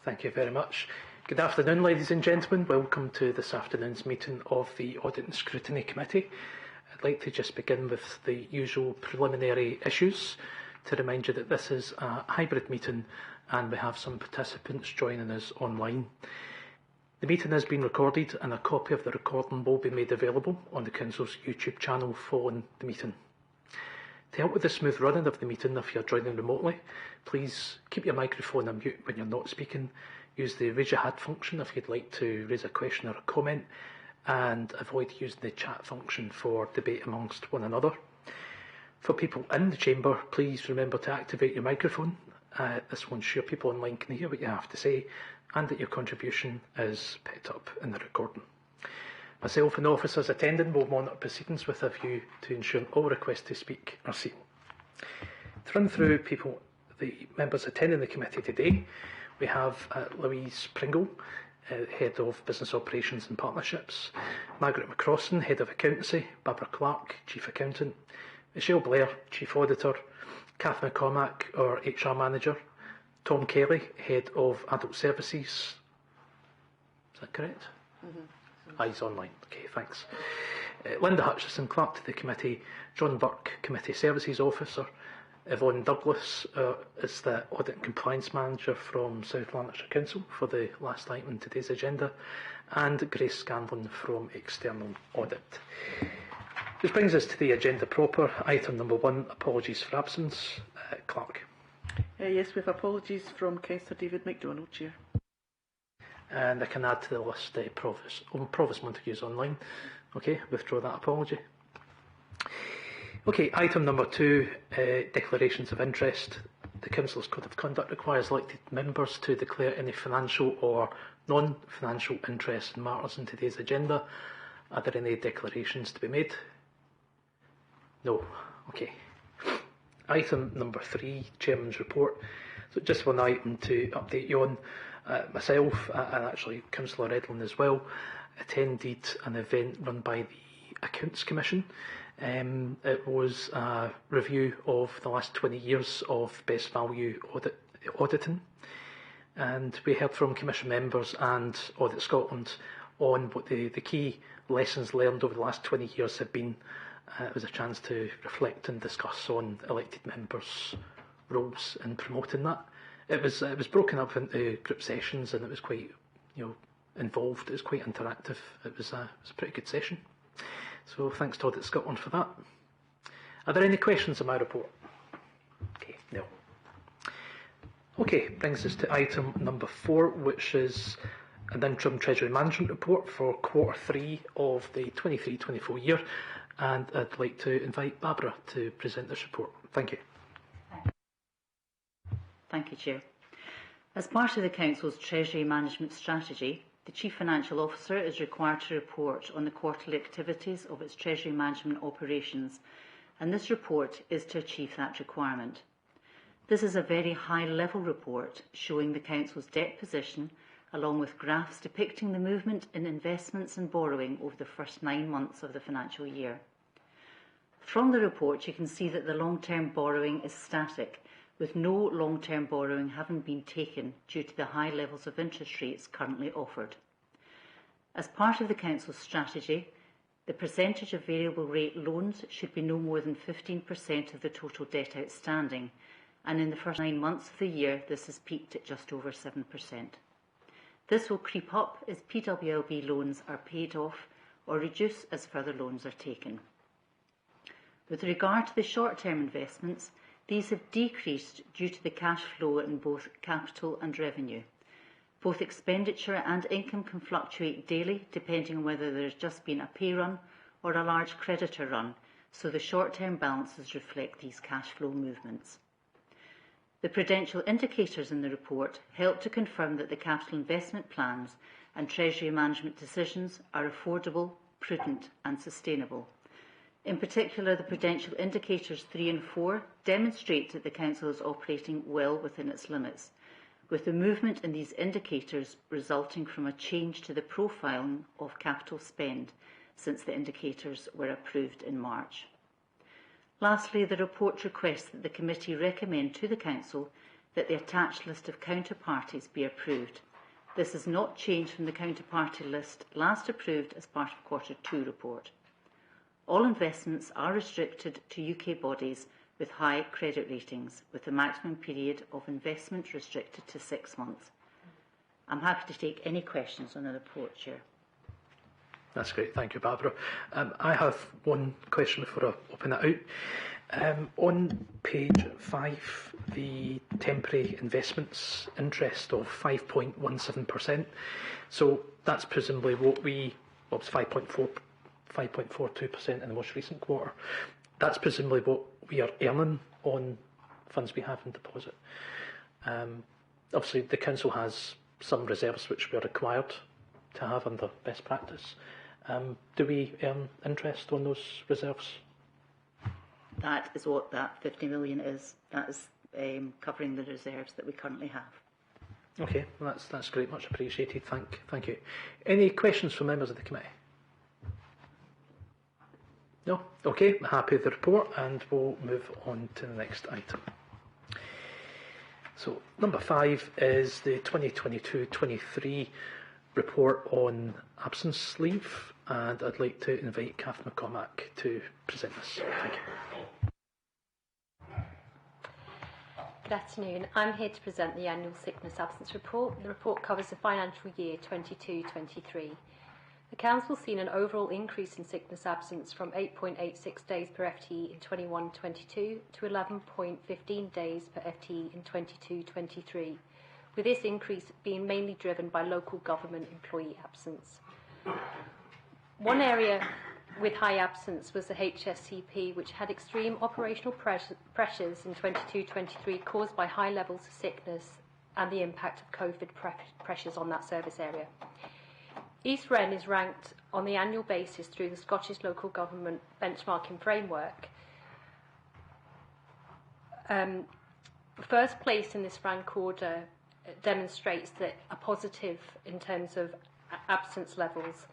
Thank you very much. Good afternoon, ladies and gentlemen. Welcome to this afternoon's meeting of the Audit and Scrutiny Committee. I'd like to just begin with the usual preliminary issues to remind you that this is a hybrid meeting and we have some participants joining us online. The meeting has been recorded and a copy of the recording will be made available on the Council's YouTube channel following the meeting. To help with the smooth running of the meeting, if you're joining remotely, please keep your microphone on mute when you're not speaking. Use the raise your hand function if you'd like to raise a question or a comment, and avoid using the chat function for debate amongst one another. For people in the chamber, please remember to activate your microphone. This will ensure people online can hear what you have to say and that your contribution is picked up in the recording. Myself and officers attending will monitor proceedings with a view to ensuring all requests to speak are seen. To run through the members attending the committee today, we have Louise Pringle, Head of Business Operations and Partnerships, Margaret McCrossan, Head of Accountancy, Barbara Clark, Chief Accountant, Michelle Blair, Chief Auditor, Kath McCormack, our HR Manager, Tom Kelly, Head of Adult Services. Is that correct? Mm-hmm. He's online. Okay, thanks. Linda Hutchison, Clerk to the Committee, John Burke, Committee Services Officer, Yvonne Douglas is the Audit and Compliance Manager from South Lanarkshire Council for the last item in today's agenda, and Grace Scanlon from External Audit. This brings us to the agenda proper. Item number 1, apologies for absence. Clerk. Yes, we have apologies from Councillor David MacDonald, Chair. And I can add to the list Provost Montague's online. Okay, withdraw that apology. Okay, item number 2, declarations of interest. The Council's Code of Conduct requires elected members to declare any financial or non-financial interest in matters in today's agenda. Are there any declarations to be made? No. Okay. Item number 3, Chairman's Report. So just one item to update you on. Myself and actually Councillor Edlin as well attended an event run by the Accounts Commission. It was a review of the last 20 years of best value auditing, and we heard from Commission members and Audit Scotland on what the key lessons learned over the last 20 years have been. It was a chance to reflect and discuss on elected members' roles in promoting that. It was broken up into group sessions and it was quite involved. It was quite interactive. It was a pretty good session. So thanks to Audit Scotland for that. Are there any questions on my report? Okay, no. Okay, brings us to item number 4, which is an interim Treasury Management Report for Q3 of the 23-24 year. And I'd like to invite Barbara to present this report. Thank you. Thank you, Chair. As part of the Council's Treasury Management Strategy, the Chief Financial Officer is required to report on the quarterly activities of its Treasury Management operations, and this report is to achieve that requirement. This is a very high-level report showing the Council's debt position, along with graphs depicting the movement in investments and borrowing over the first 9 months of the financial year. From the report, you can see that the long-term borrowing is static, with no long-term borrowing having been taken due to the high levels of interest rates currently offered. As part of the Council's strategy, the percentage of variable rate loans should be no more than 15% of the total debt outstanding, and in the first 9 months of the year this has peaked at just over 7%. This will creep up as PWLB loans are paid off or reduce as further loans are taken. With regard to the short-term investments, these have decreased due to the cash flow in both capital and revenue. Both expenditure and income can fluctuate daily depending on whether there has just been a pay run or a large creditor run, so the short-term balances reflect these cash flow movements. The prudential indicators in the report help to confirm that the capital investment plans and Treasury management decisions are affordable, prudent and sustainable. In particular, the prudential indicators 3 and 4 demonstrate that the Council is operating well within its limits, with the movement in these indicators resulting from a change to the profiling of capital spend since the indicators were approved in March. Lastly, the report requests that the Committee recommend to the Council that the attached list of counterparties be approved. This has not changed from the counterparty list last approved as part of Q2 report. All investments are restricted to UK bodies with high credit ratings, with the maximum period of investment restricted to 6 months. I'm happy to take any questions on the report, Chair. That's great, thank you, Barbara. I have one question before I open it out. On page 5, the temporary investments interest of 5.17%. So that's presumably what was 5.42% in the most recent quarter. That's presumably what we are earning on funds we have in deposit. Obviously, the Council has some reserves which we are required to have under best practice. Do we earn interest on those reserves? That is what that 50 million is. That is covering the reserves that we currently have. Okay, well that's great, much appreciated. Thank you. Any questions from members of the committee? No? Okay, happy with the report, and we'll move on to the next item. So, number 5 is the 2022-23 report on absence leave, and I'd like to invite Kath McCormack to present this. Thank you. Good afternoon. I'm here to present the annual sickness absence report. The report covers the financial year 22-23. The Council has seen an overall increase in sickness absence from 8.86 days per FTE in 21-22 to 11.15 days per FTE in 22-23, with this increase being mainly driven by local government employee absence. One area with high absence was the HSCP, which had extreme operational pressures in 22-23 caused by high levels of sickness and the impact of COVID pressures on that service area. East Wren is ranked on the annual basis through the Scottish Local Government Benchmarking Framework. First place in this rank order demonstrates that a positive in terms of absence levels.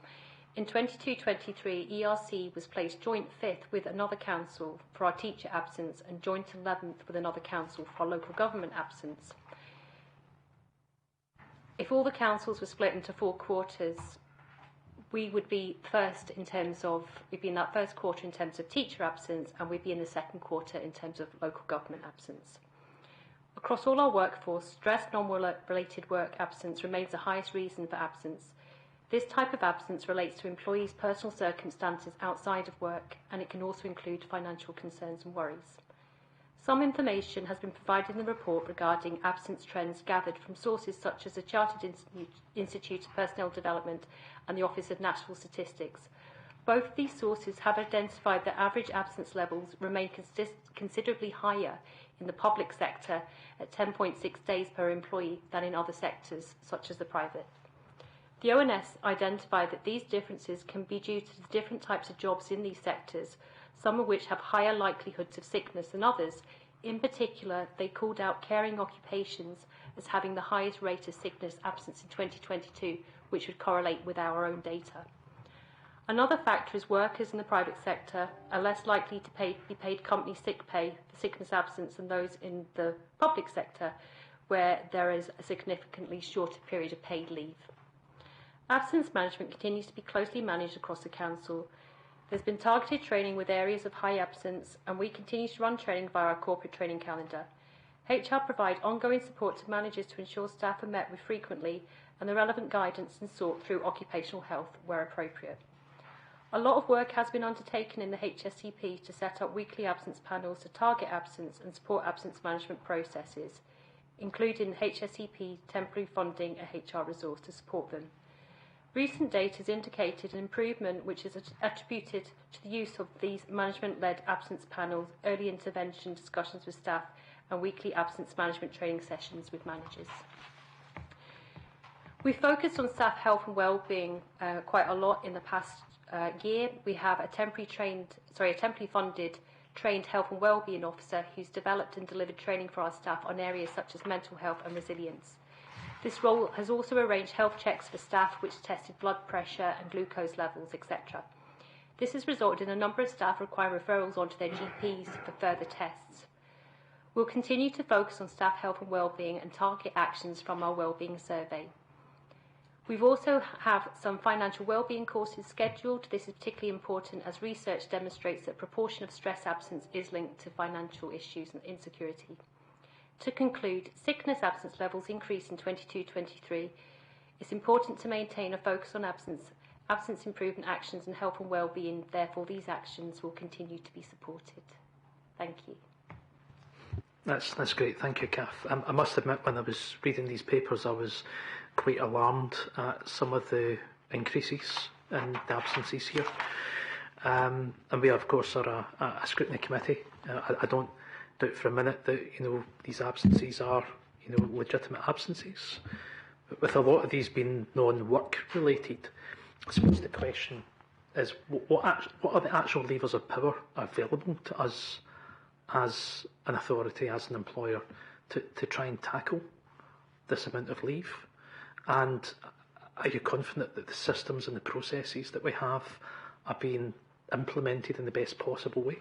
In 22-23, ERC was placed joint 5th with another council for our teacher absence and joint 11th with another council for our local government absence. If all the councils were split into 4 quarters, we would be first in terms of, we'd be in that first quarter in terms of teacher absence, and we'd be in the second quarter in terms of local government absence. Across all our workforce, stress non-related work absence remains the highest reason for absence. This type of absence relates to employees' personal circumstances outside of work, and it can also include financial concerns and worries. Some information has been provided in the report regarding absence trends gathered from sources such as the Chartered Institute of Personnel Development and the Office of National Statistics. Both of these sources have identified that average absence levels remain considerably higher in the public sector at 10.6 days per employee than in other sectors, such as the private. The ONS identified that these differences can be due to the different types of jobs in these sectors, some of which have higher likelihoods of sickness than others. In particular, they called out caring occupations as having the highest rate of sickness absence in 2022, which would correlate with our own data. Another factor is workers in the private sector are less likely to be paid company sick pay for sickness absence than those in the public sector, where there is a significantly shorter period of paid leave. Absence management continues to be closely managed across the Council. There's been targeted training with areas of high absence, and we continue to run training via our corporate training calendar. HR provide ongoing support to managers to ensure staff are met with frequently and the relevant guidance and sought through occupational health where appropriate. A lot of work has been undertaken in the HSCP to set up weekly absence panels to target absence and support absence management processes, including HSCP temporary funding a HR resource to support them. Recent data has indicated an improvement which is attributed to the use of these management-led absence panels, early intervention discussions with staff and weekly absence management training sessions with managers. We focused on staff health and wellbeing quite a lot in the past year. We have a temporary funded trained health and wellbeing officer who's developed and delivered training for our staff on areas such as mental health and resilience. This role has also arranged health checks for staff which tested blood pressure and glucose levels, etc. This has resulted in a number of staff requiring referrals onto their GPs for further tests. We'll continue to focus on staff health and wellbeing and target actions from our wellbeing survey. We've also have some financial wellbeing courses scheduled. This is particularly important as research demonstrates that proportion of stress absence is linked to financial issues and insecurity. To conclude, sickness absence levels increased in 22-23. It's important to maintain a focus on absence improvement actions and health and wellbeing. Therefore, these actions will continue to be supported. Thank you. That's great. Thank you, Kath. I must admit, when I was reading these papers, I was quite alarmed at some of the increases in the absences here. And we, of course, are a scrutiny committee. I don't doubt for a minute that these absences are legitimate absences. But with a lot of these being non-work related, I suppose the question is what are the actual levers of power available to us as an authority, as an employer, to try and tackle this amount of leave? And are you confident that the systems and the processes that we have are being implemented in the best possible way?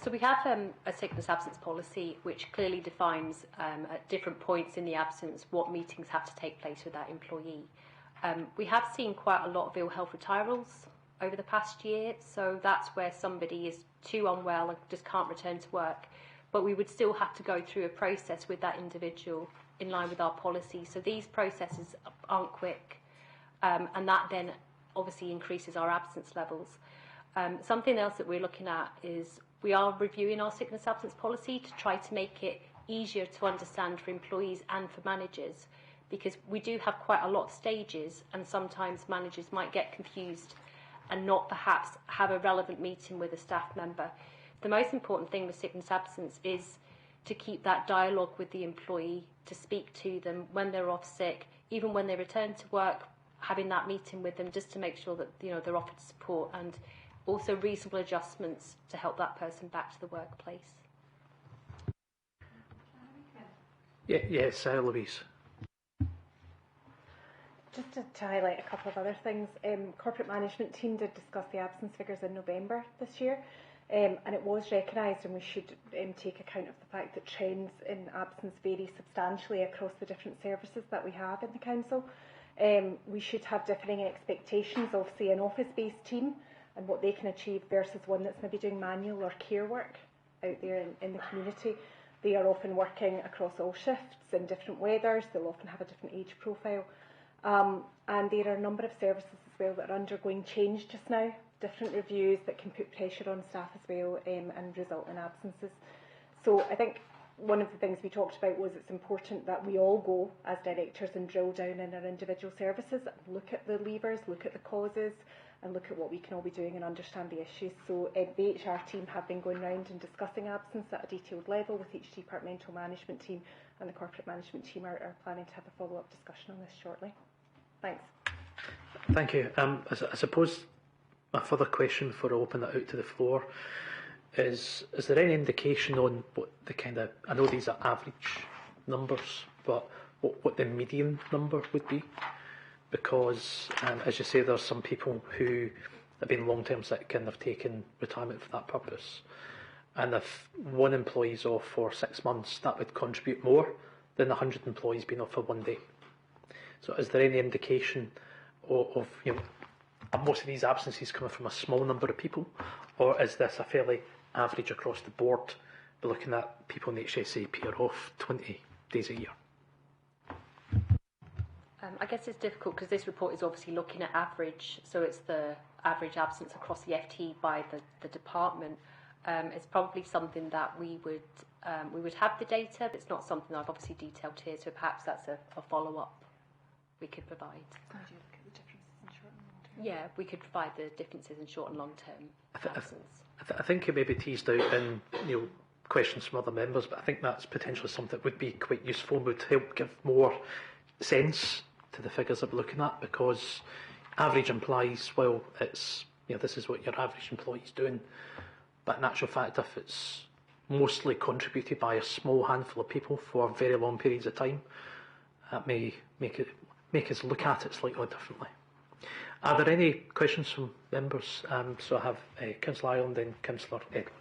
So we have a sickness absence policy which clearly defines at different points in the absence what meetings have to take place with that employee. We have seen quite a lot of ill health retirals over the past year, so that's where somebody is too unwell and just can't return to work. But we would still have to go through a process with that individual in line with our policy. So these processes aren't quick, and that then obviously increases our absence levels. Something else that we're looking at is we are reviewing our sickness absence policy to try to make it easier to understand for employees and for managers, because we do have quite a lot of stages and sometimes managers might get confused and not perhaps have a relevant meeting with a staff member. The most important thing with sickness absence is to keep that dialogue with the employee, to speak to them when they're off sick, even when they return to work, having that meeting with them just to make sure that they're offered support, and also reasonable adjustments to help that person back to the workplace. Yes, Louise. Just to highlight a couple of other things, corporate management team did discuss the absence figures in November this year, and it was recognised, and we should take account of the fact that trends in absence vary substantially across the different services that we have in the council. We should have differing expectations of, say, an office-based team and what they can achieve versus one that's maybe doing manual or care work out there in the community. They are often working across all shifts in different weathers. They'll often have a different age profile. And there are a number of services as well that are undergoing change just now, different reviews that can put pressure on staff as well and result in absences. So I think one of the things we talked about was it's important that we all go as directors and drill down in our individual services, look at the levers, look at the causes, and look at what we can all be doing and understand the issues. So the HR team have been going round and discussing absence at a detailed level with each departmental management team, and the corporate management team are planning to have a follow-up discussion on this shortly. Thanks. Thank you. I suppose my further question before I open it out to the floor is there any indication on what the kind of, I know these are average numbers, but what the median number would be? Because, as you say, there are some people who have been long-term sick and have taken retirement for that purpose. And if one employee is off for 6 months, that would contribute more than 100 employees being off for 1 day. So is there any indication of are most of these absences coming from a small number of people, or is this a fairly average across the board? We're looking at people in the HSAP are off 20 days a year. I guess it's difficult because this report is obviously looking at average, so it's the average absence across the FT by the department. It's probably something that we would have the data, but it's not something I've obviously detailed here, so perhaps that's a follow-up we could provide. Yeah, we could provide the differences in short and long-term absence. I think it may be teased out in questions from other members, but I think that's potentially something that would be quite useful, would help give more sense to the figures that we're looking at, because average implies, well, it's this is what your average employee is doing, but in actual fact, if it's mostly contributed by a small handful of people for very long periods of time, that may make us look at it slightly differently. Are there any questions from members? So I have Councillor Ireland and Councillor Edwin.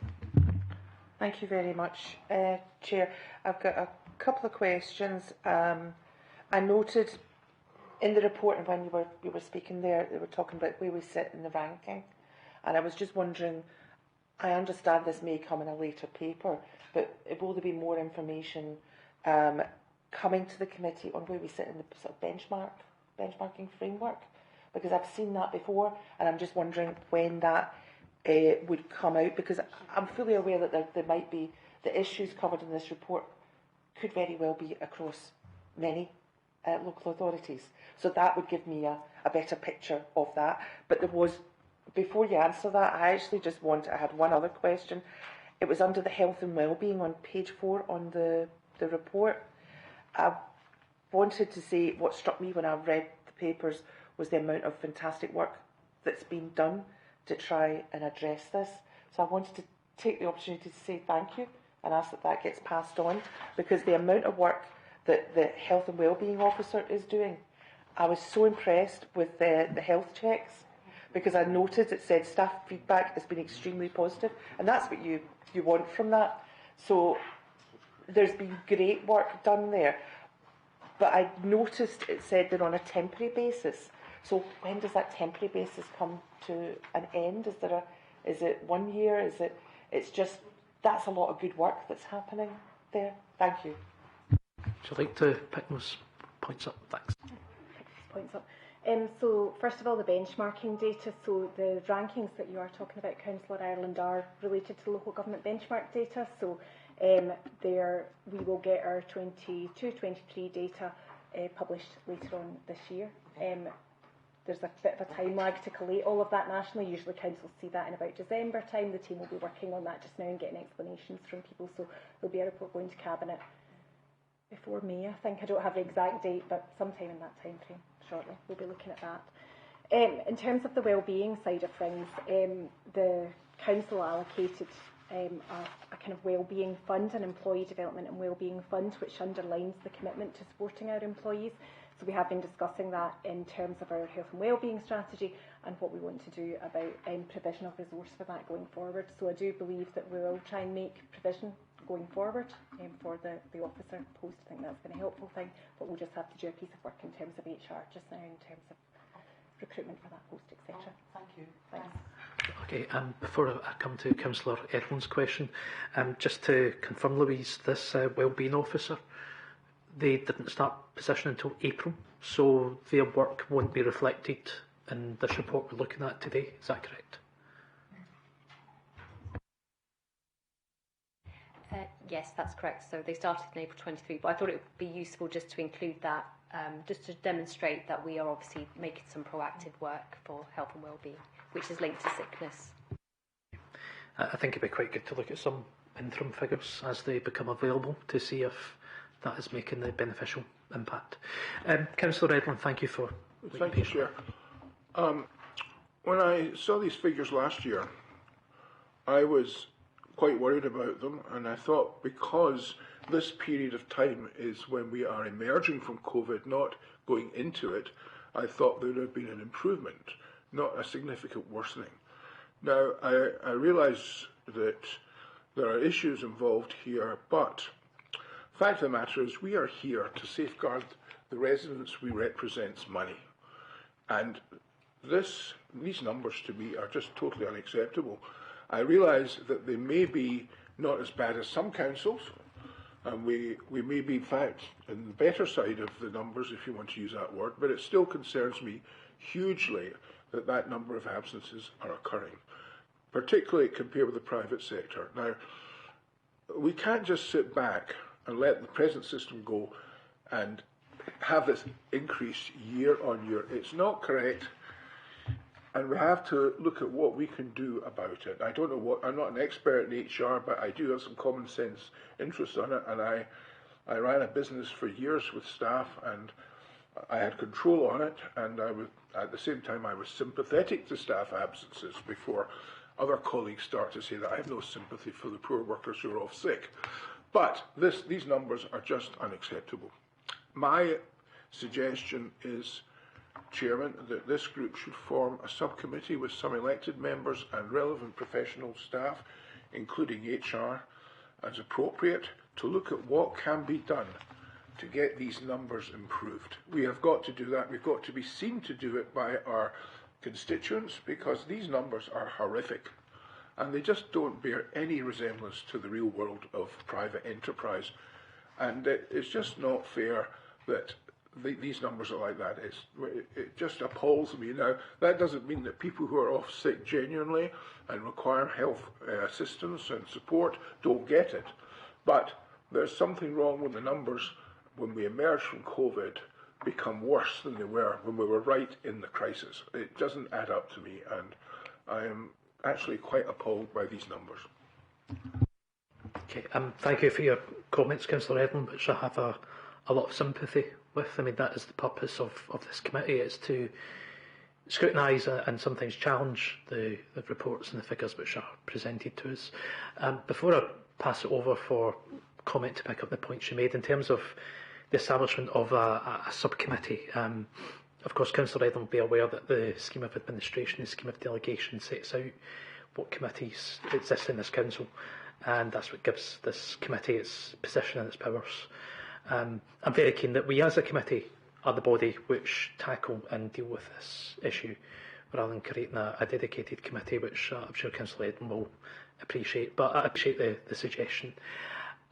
Thank you very much, Chair. I've got a couple of questions. I noted in the report, and when you were speaking there, they were talking about where we sit in the ranking, and I was just wondering. I understand this may come in a later paper, but will there be more information coming to the committee on where we sit in the sort of benchmarking framework? Because I've seen that before, and I'm just wondering when that would come out, because I'm fully aware that there might be the issues covered in this report could very well be across many local authorities. So that would give me a better picture of that. But there was, before you answer that, I actually I had one other question. It was under the health and wellbeing on page 4 on the report. I wanted to say what struck me when I read the papers was the amount of fantastic work that's been done to try and address this. So I wanted to take the opportunity to say thank you and ask that that gets passed on, because the amount of work that the health and wellbeing officer is doing, I was so impressed with the health checks, because I noted it said staff feedback has been extremely positive, and that's what you want from that. So there's been great work done there, but I noticed it said they're on a temporary basis. So when does that temporary basis come to an end? Is it 1 year? It's just, that's a lot of good work that's happening there. Thank you. Would you like to pick those points up? Thanks. Points up. So first of all, the benchmarking data. So the rankings that you are talking about, Councillor Ireland, are related to local government benchmark data. So we will get our 22-23 data published later on this year. There's a bit of a time lag to collate all of that nationally. Usually councils see that in about December time. The team will be working on that just now and getting explanations from people. So there'll be a report going to Cabinet before May, I think. I don't have the exact date, but sometime in that time frame shortly. We'll be looking at that. In terms of the wellbeing side of things, the council allocated a kind of wellbeing fund, an employee development and wellbeing fund, which underlines the commitment to supporting our employees. So we have been discussing that in terms of our health and wellbeing strategy and what we want to do about provision of resource for that going forward. So I do believe that we will try and make provision going forward for the officer post. I think that's been a helpful thing, but we'll just have to do a piece of work in terms of HR just now, in terms of recruitment for that post, etc. Thank you. Thanks. Okay, before I come to Councillor Edlund's question, just to confirm, Louise, this wellbeing officer, they didn't start position until April, so their work won't be reflected in this report we're looking at today. Is that correct? Yes, that's correct. So they started in April 23, but I thought it would be useful just to include that, just to demonstrate that we are obviously making some proactive work for health and wellbeing, which is linked to sickness. I think it'd be quite good to look at some interim figures as they become available to see if that is making the beneficial impact. Councillor Edlund, thank you for... Thank you, Chair. When I saw these figures last year, I was quite worried about them, and I thought, because this period of time is when we are emerging from COVID, not going into it, I thought there would have been an improvement, not a significant worsening. Now, I realise that there are issues involved here, but the fact of the matter is we are here to safeguard the residents we represent's money. And these numbers to me are just totally unacceptable. I realise that they may be not as bad as some councils, and we may be, in fact, in the better side of the numbers, if you want to use that word, but it still concerns me hugely that that number of absences are occurring, particularly compared with the private sector. Now, we can't just sit back and let the present system go and have this increase year on year. It's not correct, and we have to look at what we can do about it. I don't know what, I'm not an expert in HR, but I do have some common sense interest on it, and I ran a business for years with staff, and I had control on it, and I was, at the same time, I was sympathetic to staff absences before other colleagues start to say that I have no sympathy for the poor workers who are off sick. But these numbers are just unacceptable. My suggestion is, Chairman, that this group should form a subcommittee with some elected members and relevant professional staff, including HR, as appropriate to look at what can be done to get these numbers improved. We have got to do that. We've got to be seen to do it by our constituents, because these numbers are horrific and they just don't bear any resemblance to the real world of private enterprise. And it's just not fair that these numbers are like that. It just appalls me. Now, that doesn't mean that people who are off sick genuinely and require health assistance and support don't get it. But there's something wrong with the numbers when we emerge from COVID become worse than they were when we were right in the crisis. It doesn't add up to me, and I am actually quite appalled by these numbers. Okay, thank you for your comments, Councillor Edlund, which I have a lot of sympathy with. I mean, that is the purpose of this committee, is to scrutinise and sometimes challenge the reports and the figures which are presented to us. Before I pass it over for comment to pick up the points you made, in terms of the establishment of a subcommittee, of course, Councillor Edlund will be aware that the scheme of administration, the scheme of delegation, sets out what committees exist in this council, and that's what gives this committee its position and its powers. I'm very keen that we as a committee are the body which tackle and deal with this issue, rather than creating a dedicated committee, which I'm sure Councillor Edlund will appreciate. But I appreciate the suggestion.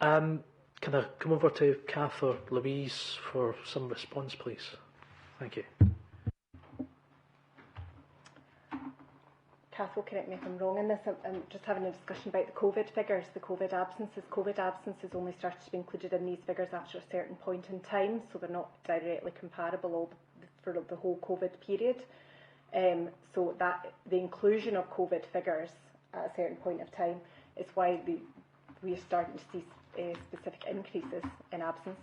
Can I come over to Kath or Louise for some response, please? Thank you. Kath will correct me if I'm wrong in this. I'm just having a discussion about the COVID figures, the COVID absences. COVID absences only started to be included in these figures after a certain point in time, so they're not directly comparable for the whole COVID period. So that the inclusion of COVID figures at a certain point of time is why we are starting to see specific increases in absence.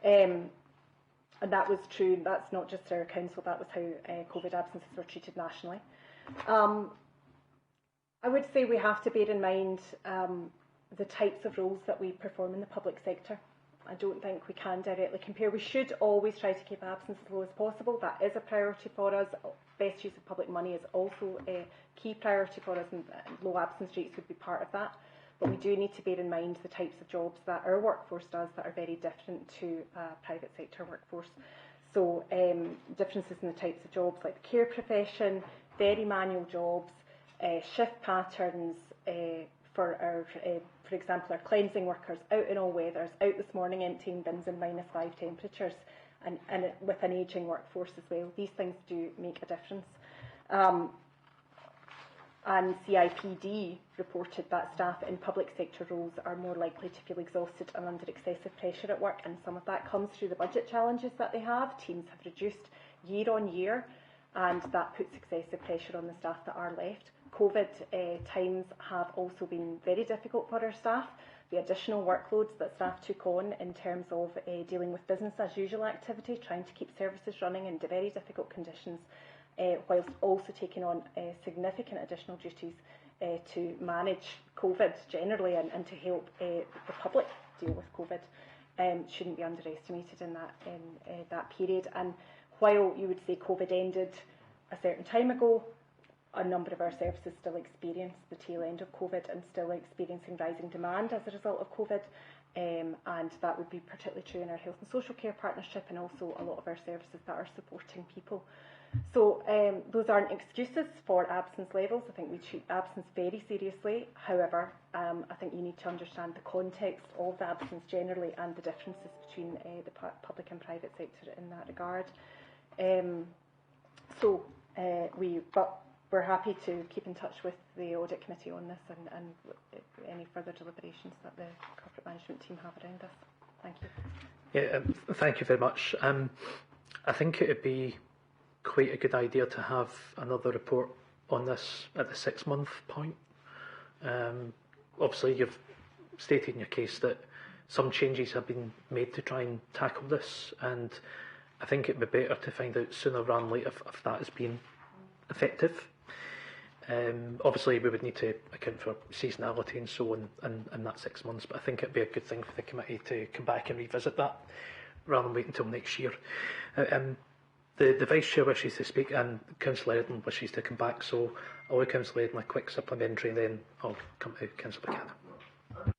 And that was true, that's not just our council, that was how COVID absences were treated nationally. I would say we have to bear in mind the types of roles that we perform in the public sector. I don't think we can directly compare. We should always try to keep absence as low as possible. That is a priority for us. Best use of public money is also a key priority for us, and low absence rates would be part of that. But we do need to bear in mind the types of jobs that our workforce does that are very different to a private sector workforce. So differences in the types of jobs, like the care profession, very manual jobs, shift patterns for our, for example, our cleansing workers out in all weathers, out this morning emptying bins in -5 temperatures, and with an ageing workforce as well. These things do make a difference. And CIPD reported that staff in public sector roles are more likely to feel exhausted and under excessive pressure at work, and some of that comes through the budget challenges that they have. Teams have reduced year on year, and that puts excessive pressure on the staff that are left. COVID times have also been very difficult for our staff. The additional workloads that staff took on in terms of dealing with business as usual activity, trying to keep services running in very difficult conditions, whilst also taking on significant additional duties to manage COVID generally and to help the public deal with COVID, shouldn't be underestimated in that period. And while you would say COVID ended a certain time ago, a number of our services still experience the tail end of COVID and still experiencing rising demand as a result of COVID. And that would be particularly true in our health and social care partnership, and also a lot of our services that are supporting people. So those aren't excuses for absence levels. I think we treat absence very seriously. However, I think you need to understand the context of the absence generally and the differences between the public and private sector in that regard. But we're happy to keep in touch with the Audit Committee on this and any further deliberations that the corporate management team have around this. Thank you. Yeah, thank you very much. I think it would be quite a good idea to have another report on this at the 6-month point. Obviously, you've stated in your case that some changes have been made to try and tackle this, and I think it would be better to find out sooner rather than later if that has been effective. Obviously, we would need to account for seasonality and so on in that 6 months, but I think it would be a good thing for the committee to come back and revisit that rather than wait until next year. The Vice Chair wishes to speak and Councillor Edlund wishes to come back, so I'll give Councillor Edlund a quick supplementary and then I'll come to Councillor Cannon.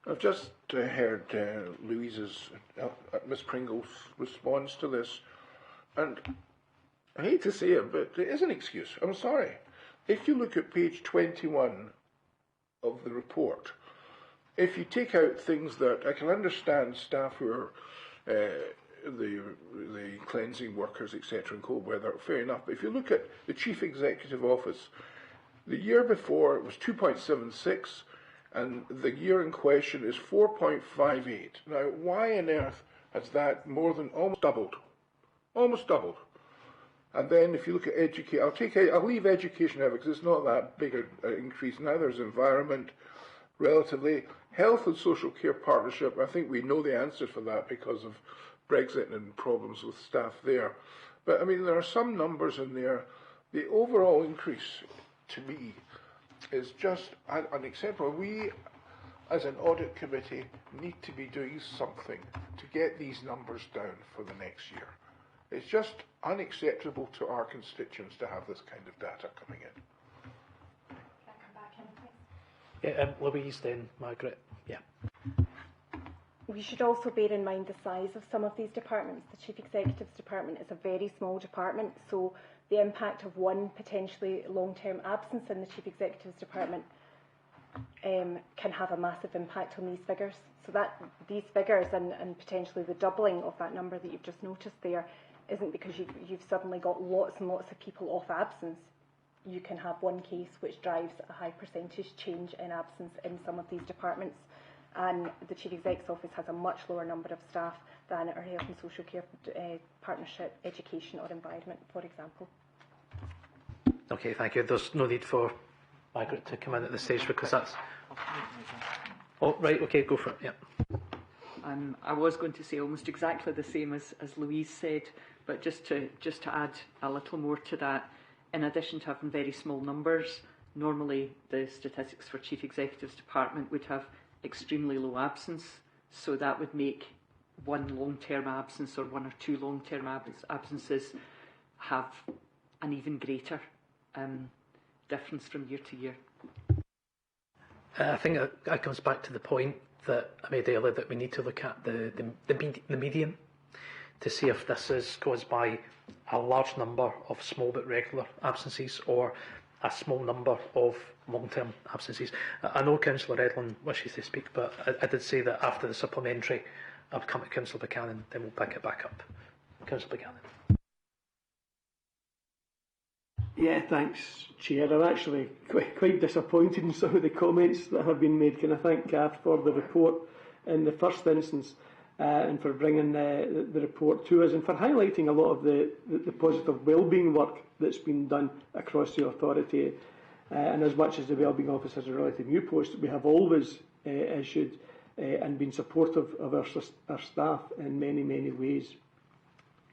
I've just heard Louise's, Miss Pringle's response to this, and I hate to say it, but it is an excuse. I'm sorry. If you look at page 21 of the report, if you take out things that I can understand, staff who are the cleansing workers, etc., in cold weather, fair enough. But if you look at the Chief Executive Office, the year before it was 2.76, and the year in question is 4.58. Now, why on earth has that more than almost doubled? Almost doubled. And then if you look at education, I'll leave education out because it's not that big an increase. Now there's environment, relatively. Health and social care partnership, I think we know the answer for that because of Brexit and problems with staff there. But I mean, there are some numbers in there. The overall increase, to me, is just unacceptable. We, as an audit committee, need to be doing something to get these numbers down for the next year. It's just unacceptable to our constituents to have this kind of data coming in. Can I come back in, please? Yeah, Louise, then Margaret. Yeah. We should also bear in mind the size of some of these departments. The Chief Executive's department is a very small department, so the impact of one potentially long-term absence in the Chief Executive's department can have a massive impact on these figures. So that these figures and potentially the doubling of that number that you've just noticed there isn't because you've suddenly got lots and lots of people off absence. You can have one case which drives a high percentage change in absence in some of these departments. And the Chief Exec's office has a much lower number of staff than our health and social care partnership, education or environment, for example. Okay, thank you. There's no need for Margaret to come in at this stage because that's... Oh, right, okay, go for it, yeah. I was going to say almost exactly the same as Louise said, but just to add a little more to that, in addition to having very small numbers, normally the statistics for Chief Executive's department would have extremely low absence, so that would make one long-term absence or one or two long-term absences have an even greater difference from year to year. I think that comes back to the point that I made earlier, that we need to look at the median to see if this is caused by a large number of small but regular absences or a small number of long-term absences. I know Councillor Edlin wishes to speak, but I did say that after the supplementary I'll come to Councillor Buchanan, then we'll pick it back up. Councillor Buchanan. Yeah, thanks, Chair. I'm actually quite disappointed in some of the comments that have been made. Can I thank Kath for the report in the first instance and for bringing the report to us and for highlighting a lot of the positive wellbeing work that's been done across the authority. And as much as the wellbeing office has a relative new post, we have always issued and been supportive of our staff in many, many ways.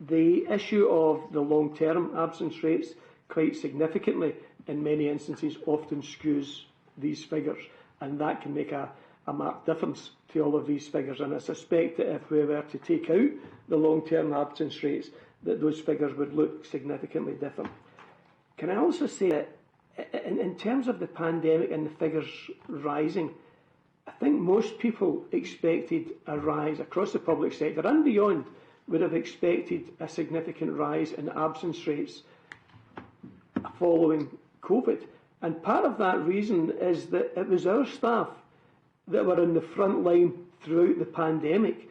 The issue of the long-term absence rates quite significantly in many instances often skews these figures, and that can make a marked difference to all of these figures. And I suspect that if we were to take out the long-term absence rates, that those figures would look significantly different. Can I also say that in terms of the pandemic and the figures rising, I think most people expected a rise across the public sector and beyond, would have expected a significant rise in absence rates following COVID. And part of that reason is that it was our staff that were in the front line throughout the pandemic,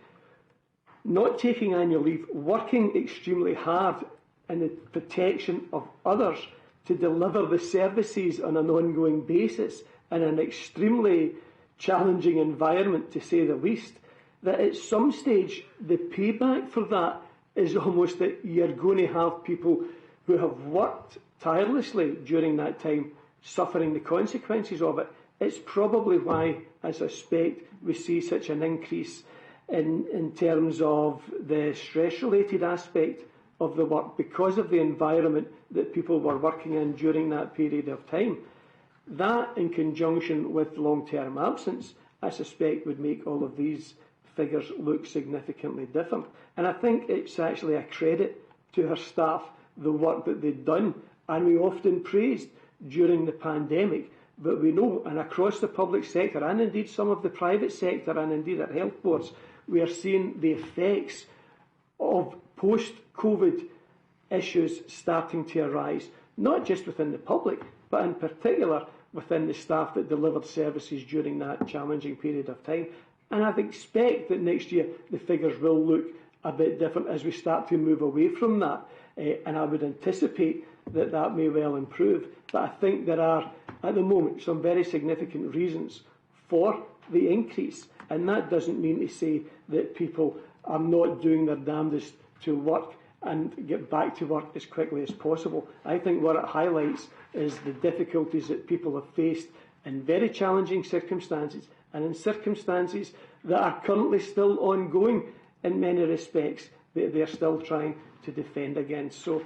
not taking annual leave, working extremely hard in the protection of others to deliver the services on an ongoing basis in an extremely challenging environment, to say the least, that at some stage the payback for that is almost that you're going to have people who have worked tirelessly during that time suffering the consequences of it. It's probably why, I suspect, we see such an increase in terms of the stress-related aspect of the work because of the environment that people were working in during that period of time. That, in conjunction with long-term absence, I suspect would make all of these figures look significantly different. And I think it's actually a credit to her staff, the work that they've done, and we often praised during the pandemic But we know, and across the public sector, and indeed some of the private sector, and indeed at health boards, we are seeing the effects of post-COVID issues starting to arise, not just within the public, but in particular within the staff that delivered services during that challenging period of time. And I'd expect that next year the figures will look a bit different as we start to move away from that. And I would anticipate that that may well improve. But I think there are, at the moment, some very significant reasons for the increase. And that doesn't mean to say that people are not doing their damnedest to work and get back to work as quickly as possible. I think what it highlights is the difficulties that people have faced in very challenging circumstances, and in circumstances that are currently still ongoing in many respects, that they're still trying to defend against. So,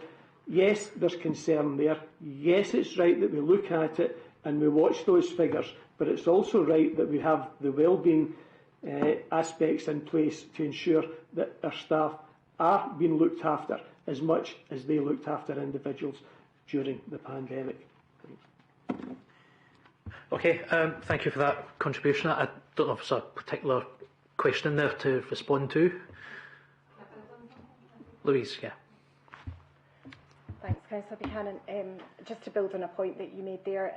yes, there's concern there. Yes, it's right that we look at it and we watch those figures, but it's also right that we have the wellbeing aspects in place to ensure that our staff are being looked after as much as they looked after individuals during the pandemic. Okay, thank you for that contribution. I don't know if there's a particular question in there to respond to. Louise, yeah. Thanks, Councillor Buchanan. Just to build on a point that you made there,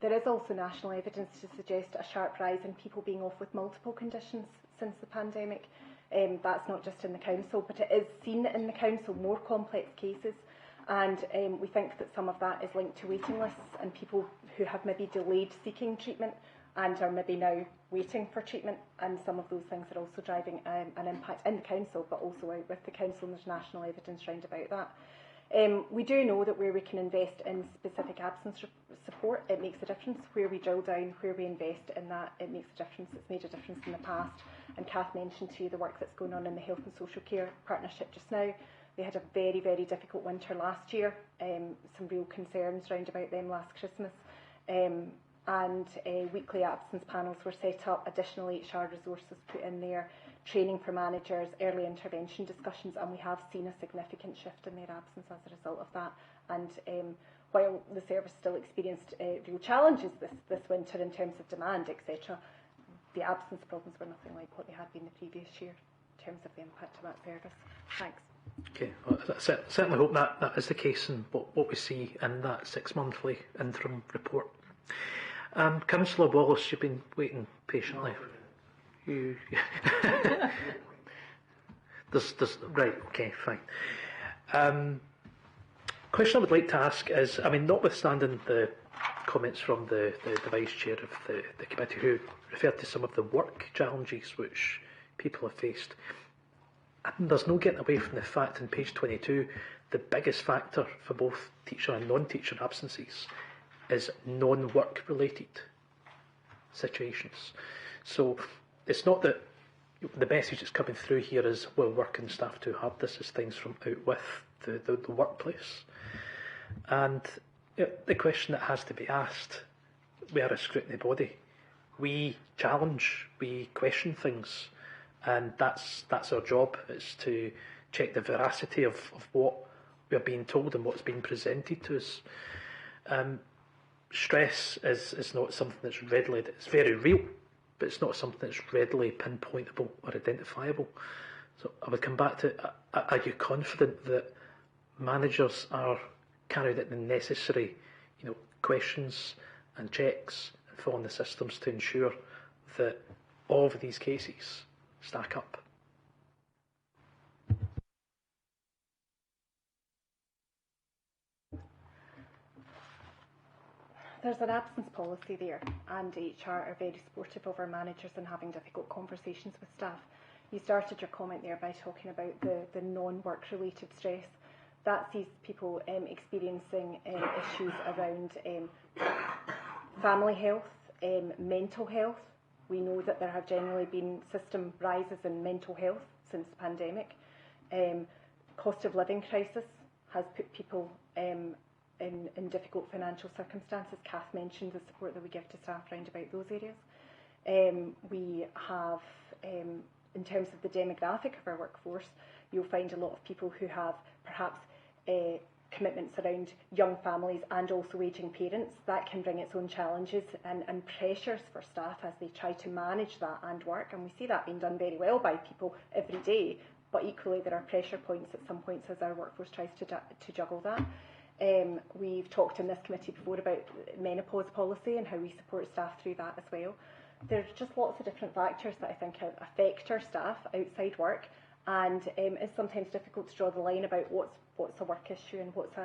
there is also national evidence to suggest a sharp rise in people being off with multiple conditions since the pandemic. That's not just in the council, but it is seen in the council, more complex cases. And we think that some of that is linked to waiting lists and people who have maybe delayed seeking treatment and are maybe now waiting for treatment. And some of those things are also driving an impact in the council, but also out with the council, and there's national evidence round about that. We do know that where we can invest in specific absence support, it makes a difference. Where we drill down, where we invest in that, it makes a difference. It's made a difference in the past. And Kath mentioned to you the work that's going on in the Health and Social Care Partnership just now. They had a very, very difficult winter last year. Some real concerns round about them last Christmas. And weekly absence panels were set up, additional HR resources put in there, training for managers, early intervention discussions, and we have seen a significant shift in their absence as a result of that. And while the service still experienced real challenges this winter in terms of demand, etc., the absence problems were nothing like what they had been the previous year in terms of the impact of that service. Thanks. Okay, well, I certainly hope that is the case and what we see in that 6-monthly interim report. Councillor Wallace, you've been waiting patiently. You, right, okay, fine. Question I would like to ask is, I mean, notwithstanding the comments from the Vice Chair of the committee who referred to some of the work challenges which people have faced, there's no getting away from the fact in page 22 the biggest factor for both teacher and non-teacher absences is non-work related situations. So it's not that the message that's coming through here is, well, working staff too hard. This is things from out with the workplace. And the question that has to be asked, we are a scrutiny body. We challenge, we question things, and that's our job, is to check the veracity of what we're being told and what's being presented to us. Stress is not something that's readily, it's very real, but it's not something that's readily pinpointable or identifiable. So I would come back to, are you confident that managers are carrying out the necessary, questions and checks and following the systems to ensure that all of these cases stack up? There's an absence policy there, and HR are very supportive of our managers and having difficult conversations with staff. You started your comment there by talking about the non-work related stress. That sees people experiencing issues around family health, mental health. We know that there have generally been system rises in mental health since the pandemic. Cost of living crisis has put people in difficult financial circumstances. Kath mentioned the support that we give to staff around about those areas. We have, in terms of the demographic of our workforce, you'll find a lot of people who have perhaps commitments around young families and also ageing parents. That can bring its own challenges and pressures for staff as they try to manage that and work, and we see that being done very well by people every day, but equally there are pressure points at some points as our workforce tries to juggle that. We've talked in this committee before about menopause policy and how we support staff through that as well. There's just lots of different factors that I think affect our staff outside work, and it's sometimes difficult to draw the line about what's a work issue and what's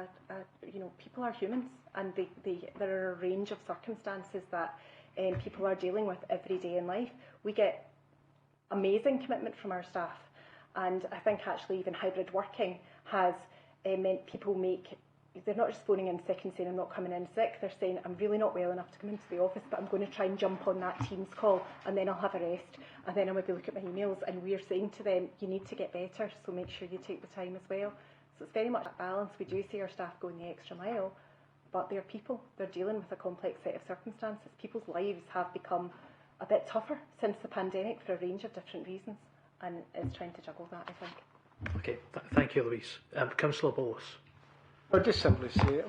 people are humans, and there are a range of circumstances that people are dealing with every day in life. We get amazing commitment from our staff, and I think actually even hybrid working has meant people they're not just phoning in sick and saying I'm not coming in sick, they're saying I'm really not well enough to come into the office, but I'm going to try and jump on that Teams call and then I'll have a rest and then I'll maybe look at my emails, and we're saying to them, you need to get better, so make sure you take the time as well. So it's very much that balance. We do see our staff going the extra mile, but they're people, they're dealing with a complex set of circumstances. People's lives have become a bit tougher since the pandemic for a range of different reasons, and it's trying to juggle that, I think. Okay, thank you, Louise. Councillor Bowles. I'll just simply say,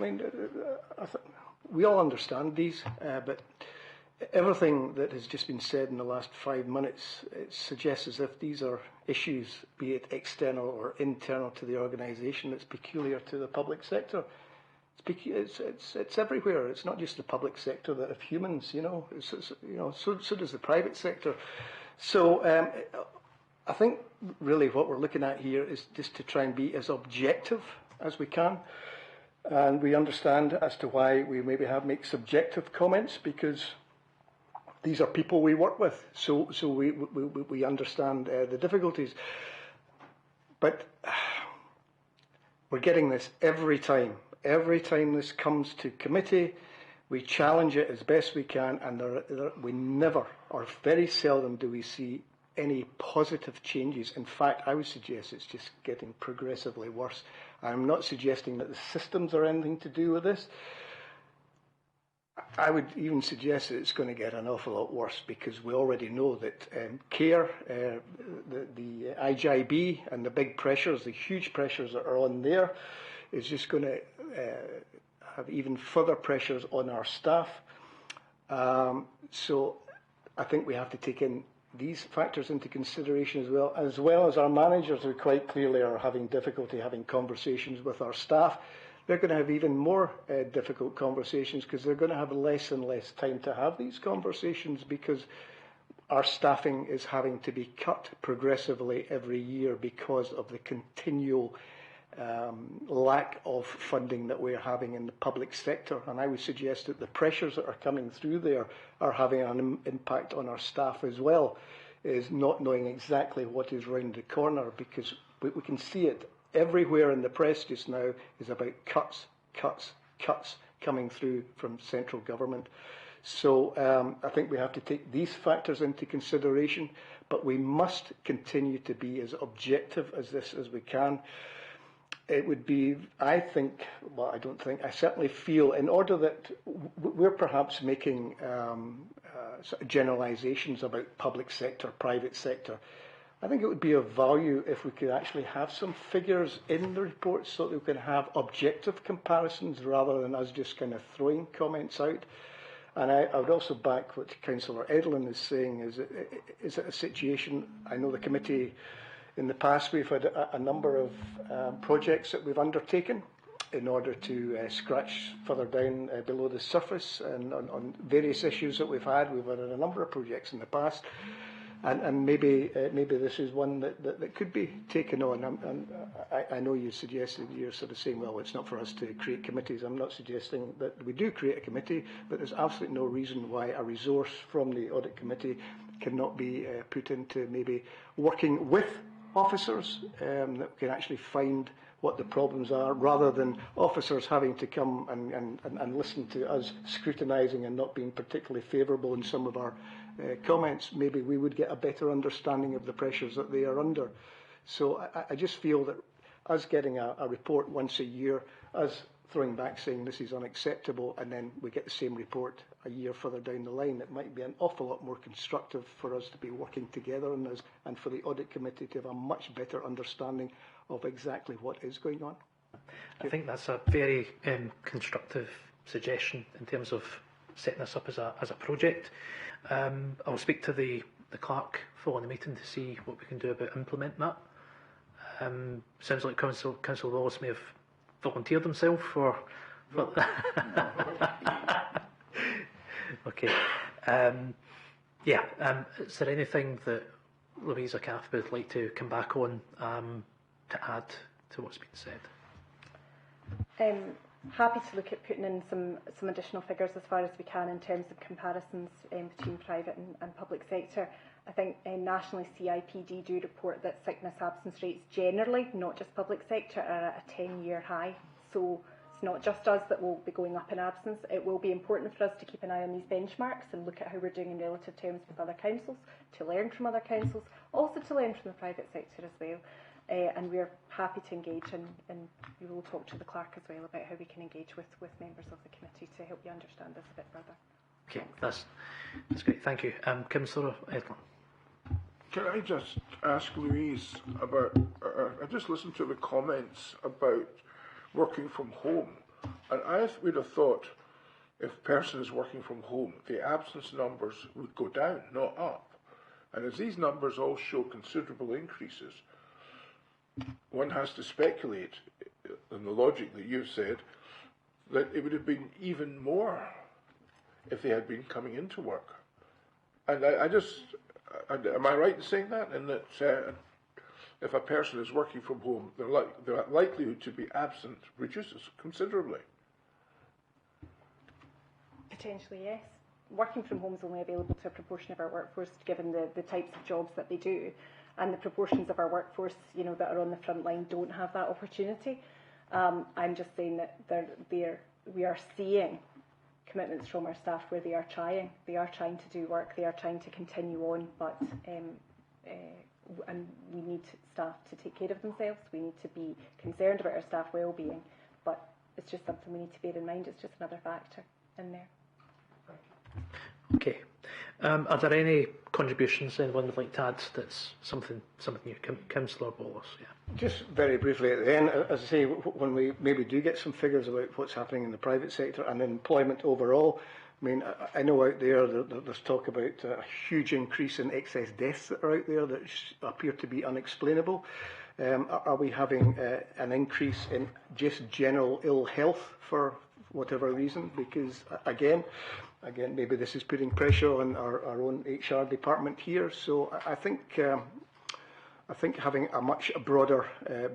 we all understand these, but everything that has just been said in the last 5 minutes, it suggests as if these are issues, be it external or internal to the organisation, that's peculiar to the public sector. It's everywhere. It's not just the public sector that have humans, so does the private sector. So I think really what we're looking at here is just to try and be as objective as we can, and we understand as to why we maybe make subjective comments, because these are people we work with, so we understand the difficulties. But we're getting this every time. Every time this comes to committee, we challenge it as best we can, and we never, or very seldom, do we see any positive changes. In fact, I would suggest it's just getting progressively worse. I'm not suggesting that the systems are anything to do with this. I would even suggest that it's going to get an awful lot worse, because we already know that CARE, the IJB and the big pressures, the huge pressures that are on there, is just going to have even further pressures on our staff. So I think we have to take in these factors into consideration as well as our managers, who quite clearly are having difficulty having conversations with our staff. They're going to have even more difficult conversations, because they're going to have less and less time to have these conversations, because our staffing is having to be cut progressively every year because of the continual lack of funding that we're having in the public sector. And I would suggest that the pressures that are coming through there are having an impact on our staff as well, is not knowing exactly what is round the corner, because we can see it everywhere in the press just now is about cuts coming through from central government. So I think we have to take these factors into consideration, but we must continue to be as objective as we can. It would be, I certainly feel, in order that we're perhaps making sort of generalisations about public sector, private sector, I think it would be of value if we could actually have some figures in the report, so that we can have objective comparisons rather than us just kind of throwing comments out. And I would also back what Councillor Edlin is saying. Is it a situation, I know the committee, in the past we've had a number of projects that we've undertaken in order to scratch further down below the surface, and on various issues that we've had. We've had a number of projects in the past, and maybe this is one that could be taken on. And I know you suggested, you're sort of saying, well, it's not for us to create committees. I'm not suggesting that we do create a committee, but there's absolutely no reason why a resource from the Audit Committee cannot be put into maybe working with officers that can actually find what the problems are, rather than officers having to come and listen to us scrutinising and not being particularly favourable in some of our comments. Maybe we would get a better understanding of the pressures that they are under. So I just feel that us getting a report once a year, us throwing back saying this is unacceptable, and then we get the same report a year further down the line, it might be an awful lot more constructive for us to be working together on this, and for the Audit Committee to have a much better understanding of exactly what is going on. I think that's a very constructive suggestion in terms of setting this up as a project. I'll speak to the clerk following the meeting to see what we can do about implementing that. Sounds like Councillor Wallace may have volunteered himself for Okay. Is there anything that Louisa Cath would like to come back on to add to what's been said? Happy to look at putting in some additional figures as far as we can in terms of comparisons between private and public sector. I think nationally CIPD do report that sickness absence rates generally, not just public sector, are at a 10-year high. So it's not just us that will be going up in absence. It will be important for us to keep an eye on these benchmarks and look at how we're doing in relative terms with other councils, to learn from other councils, also to learn from the private sector as well. And we're happy to engage, and we will talk to the clerk as well about how we can engage with members of the committee to help you understand this a bit further. Okay, that's great. Thank you. Councillor Edlund. Can I just ask Louise about, I just listened to the comments about working from home, and I would have thought if a person is working from home, the absence numbers would go down, not up. And as these numbers all show considerable increases, one has to speculate, in the logic that you've said, that it would have been even more if they had been coming into work. And am I right in saying that? And that if a person is working from home, their likelihood to be absent reduces considerably. Potentially, yes. Working from home is only available to a proportion of our workforce, given the types of jobs that they do. And the proportions of our workforce, that are on the front line don't have that opportunity. I'm just saying that we are seeing commitments from our staff where they are trying to do work, they are trying to continue on, but and we need staff to take care of themselves. We need to be concerned about our staff well-being, but it's just something we need to bear in mind. It's just another factor in there. Okay. Are there any contributions anyone would like to add that's something new? Councillor Wallace, yeah. Just very briefly at the end, as I say, when we maybe do get some figures about what's happening in the private sector and employment overall, I mean, I know out there's talk about a huge increase in excess deaths that are out there that appear to be unexplainable. Are we having an increase in just general ill health for whatever reason? Because again, maybe this is putting pressure on our own HR department here. So I think having a much broader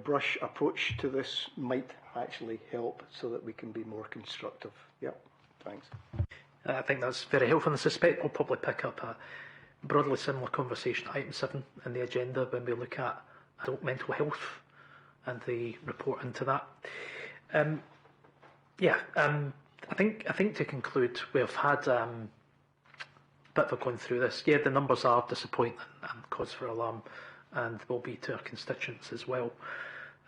brush approach to this might actually help, so that we can be more constructive. Yep. Thanks. I think that's very helpful, and I suspect we'll probably pick up a broadly similar conversation, item 7 in the agenda, when we look at adult mental health and the report into that. I think to conclude, we've had a bit of a going through this. Yeah, the numbers are disappointing and cause for alarm, and will be to our constituents as well.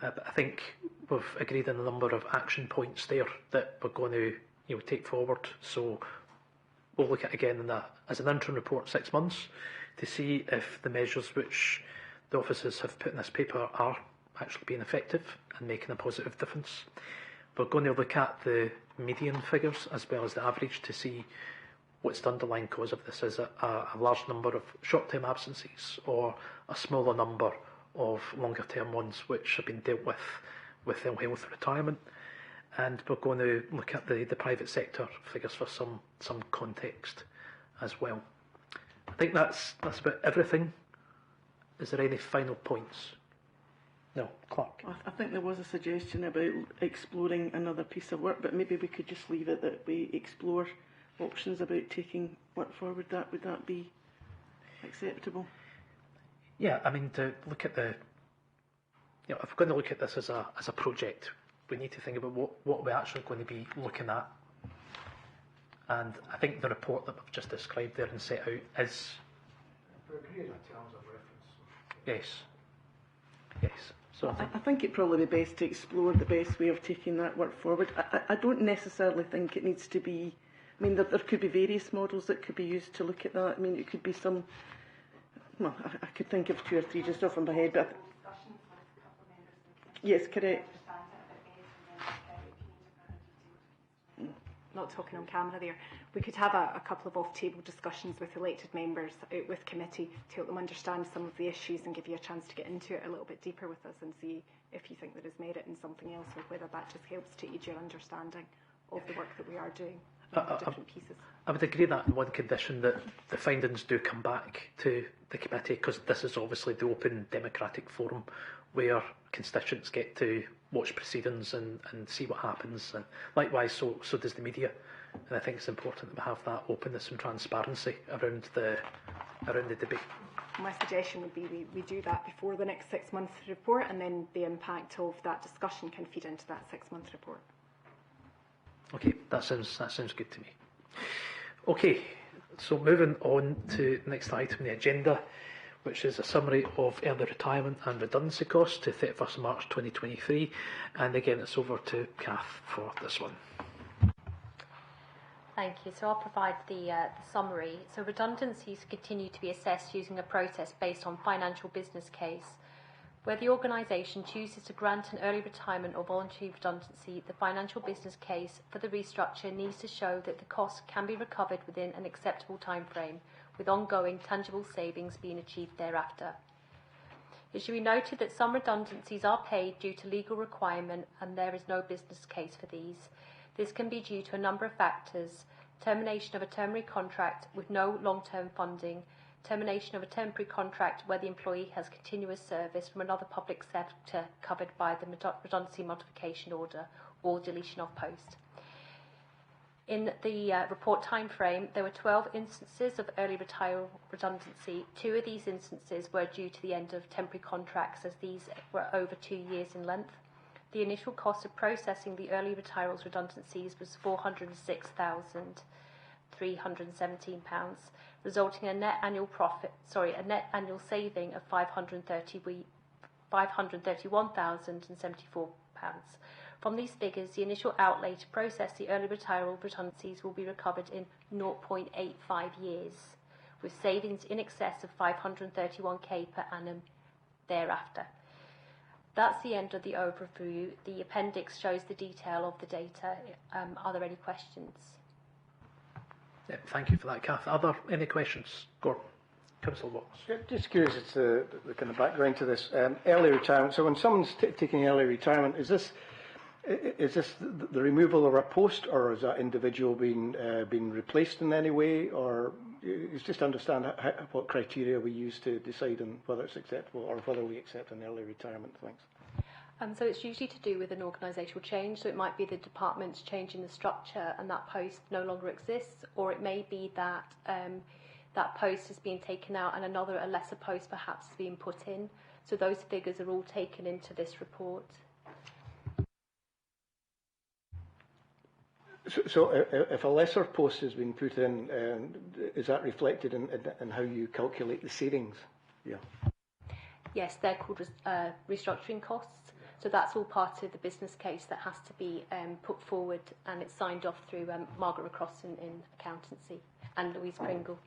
But I think we've agreed on a number of action points there that we're going to take forward. So we'll look at again as an interim report 6 months to see if the measures which the officers have put in this paper are actually being effective and making a positive difference. We're going to look at the median figures as well as the average to see what's the underlying cause of this. Is it a large number of short-term absences or a smaller number of longer-term ones which have been dealt with ill health retirement? And we're going to look at the private sector figures for some context as well. I think that's about everything. Is there any final points? No, Clark. I think there was a suggestion about exploring another piece of work, but maybe we could just leave it that we explore options about taking work forward. Would that be acceptable? Yeah, I mean, to look at if we're going to look at this as a project, we need to think about what we're actually going to be looking at. And I think the report that we've just described there and set out is... We agree on terms of reference. Yes. So I think it'd probably be best to explore the best way of taking that work forward. I don't necessarily think it needs to be... I mean, there could be various models that could be used to look at that. I mean, it could be some... Well, I could think of 2 or 3 just off in my head, but... Yes, correct. not talking on camera there, we could have a couple of off-table discussions with elected members out with committee to help them understand some of the issues and give you a chance to get into it a little bit deeper with us and see if you think there is merit in something else or whether that just helps to aid your understanding of the work that we are doing in the different pieces. I would agree that on one condition, that the findings do come back to the committee, because this is obviously the open democratic forum where constituents get to watch proceedings and see what happens, and likewise so does the media, and I think it's important that we have that openness and transparency around the debate. My suggestion would be we do that before the next 6 month report, and then the impact of that discussion can feed into that 6 month report. Okay, that sounds good to me. Okay, so moving on to the next item on the agenda, which is a summary of early retirement and redundancy costs to 31st March 2023. And again, it's over to Kath for this one. Thank you. So I'll provide the summary. So redundancies continue to be assessed using a process based on financial business case. Where the organisation chooses to grant an early retirement or voluntary redundancy, the financial business case for the restructure needs to show that the costs can be recovered within an acceptable timeframe, with ongoing tangible savings being achieved thereafter. It should be noted that some redundancies are paid due to legal requirement and there is no business case for these. This can be due to a number of factors: termination of a temporary contract with no long-term funding, termination of a temporary contract where the employee has continuous service from another public sector covered by the redundancy modification order, or deletion of post. In the report timeframe, there were 12 instances of early retirement redundancy. 2 of these instances were due to the end of temporary contracts, as these were over 2 years in length. The initial cost of processing the early retirement redundancies was £406,317, resulting in a net annual saving of £531,074. From these figures, the initial outlay to process the early retirement redundancies will be recovered in 0.85 years, with savings in excess of £531k per annum thereafter. That's the end of the overview. The appendix shows the detail of the data. Are there any questions? Yeah, thank you for that, Kath. Are there any questions? Gordon, Councillor Watts. Just curious as to the kind of background to this. Early retirement. So when someone's taking early retirement, is this the removal of a post, or is that individual being replaced in any way? Or it's just to understand what criteria we use to decide on whether it's acceptable or whether we accept an early retirement. Thanks. So it's usually to do with an organisational change. So it might be the department's changing the structure and that post no longer exists, or it may be that that post is being taken out and a lesser post perhaps is being put in. So those figures are all taken into this report. So if a lesser post has been put in, is that reflected in how you calculate the savings? Yeah. Yes, they're called restructuring costs. So that's all part of the business case that has to be put forward, and it's signed off through Margaret Recross in accountancy and Louise Pringle.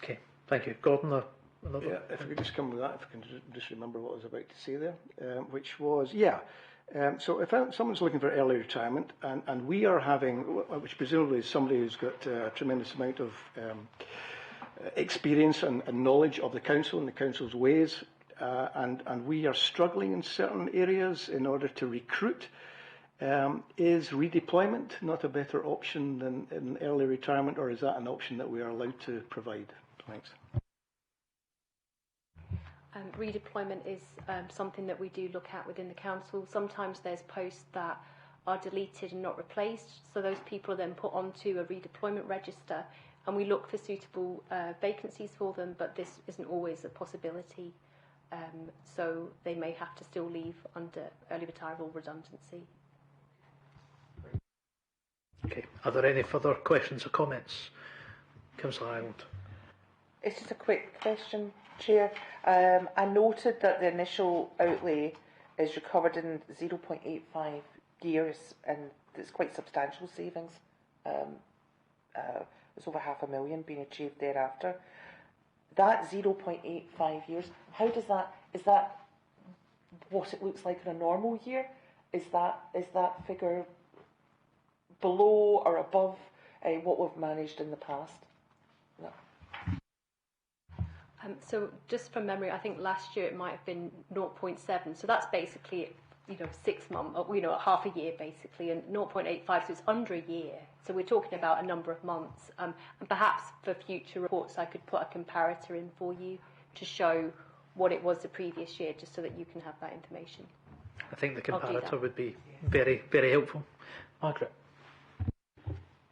Okay, thank you. Gordon, another? Yeah, if we could just come with that, if I can just remember what I was about to say there, which was, so if someone's looking for early retirement, and we are having, which presumably is somebody who's got a tremendous amount of experience and knowledge of the council and the council's ways, and we are struggling in certain areas in order to recruit, is redeployment not a better option than in early retirement, or is that an option that we are allowed to provide? Thanks. Redeployment is something that we do look at within the council. Sometimes there's posts that are deleted and not replaced, so those people are then put onto a redeployment register, and we look for suitable vacancies for them, but this isn't always a possibility. So they may have to still leave under early retirement or redundancy. Okay, are there any further questions or comments? Councillor Ireland. It's just a quick question, Chair. I noted that the initial outlay is recovered in 0.85 years, and it's quite substantial savings. There's over £500,000 being achieved thereafter. That 0.85 years, how does that, is that what it looks like in a normal year? Is that figure below or above what we've managed in the past? No. So just from memory, I think last year it might have been 0.7. So that's basically, 6 months, half a year basically, and 0.85, so it's under a year. So we're talking about a number of months. And perhaps for future reports, I could put a comparator in for you to show what it was the previous year, just so that you can have that information. I think the comparator would be very, very helpful. Margaret?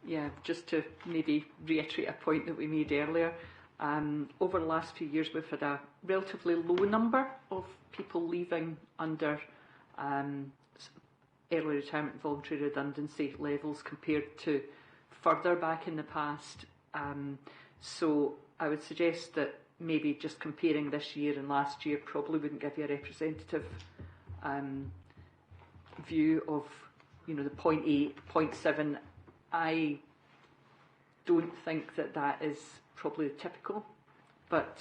Yeah, just to maybe reiterate a point that we made earlier. Over the last few years, we've had a relatively low number of people leaving under early retirement and voluntary redundancy levels compared to further back in the past. So I would suggest that maybe just comparing this year and last year probably wouldn't give you a representative view of, the 0.8, 0.7. I don't think that is probably typical, but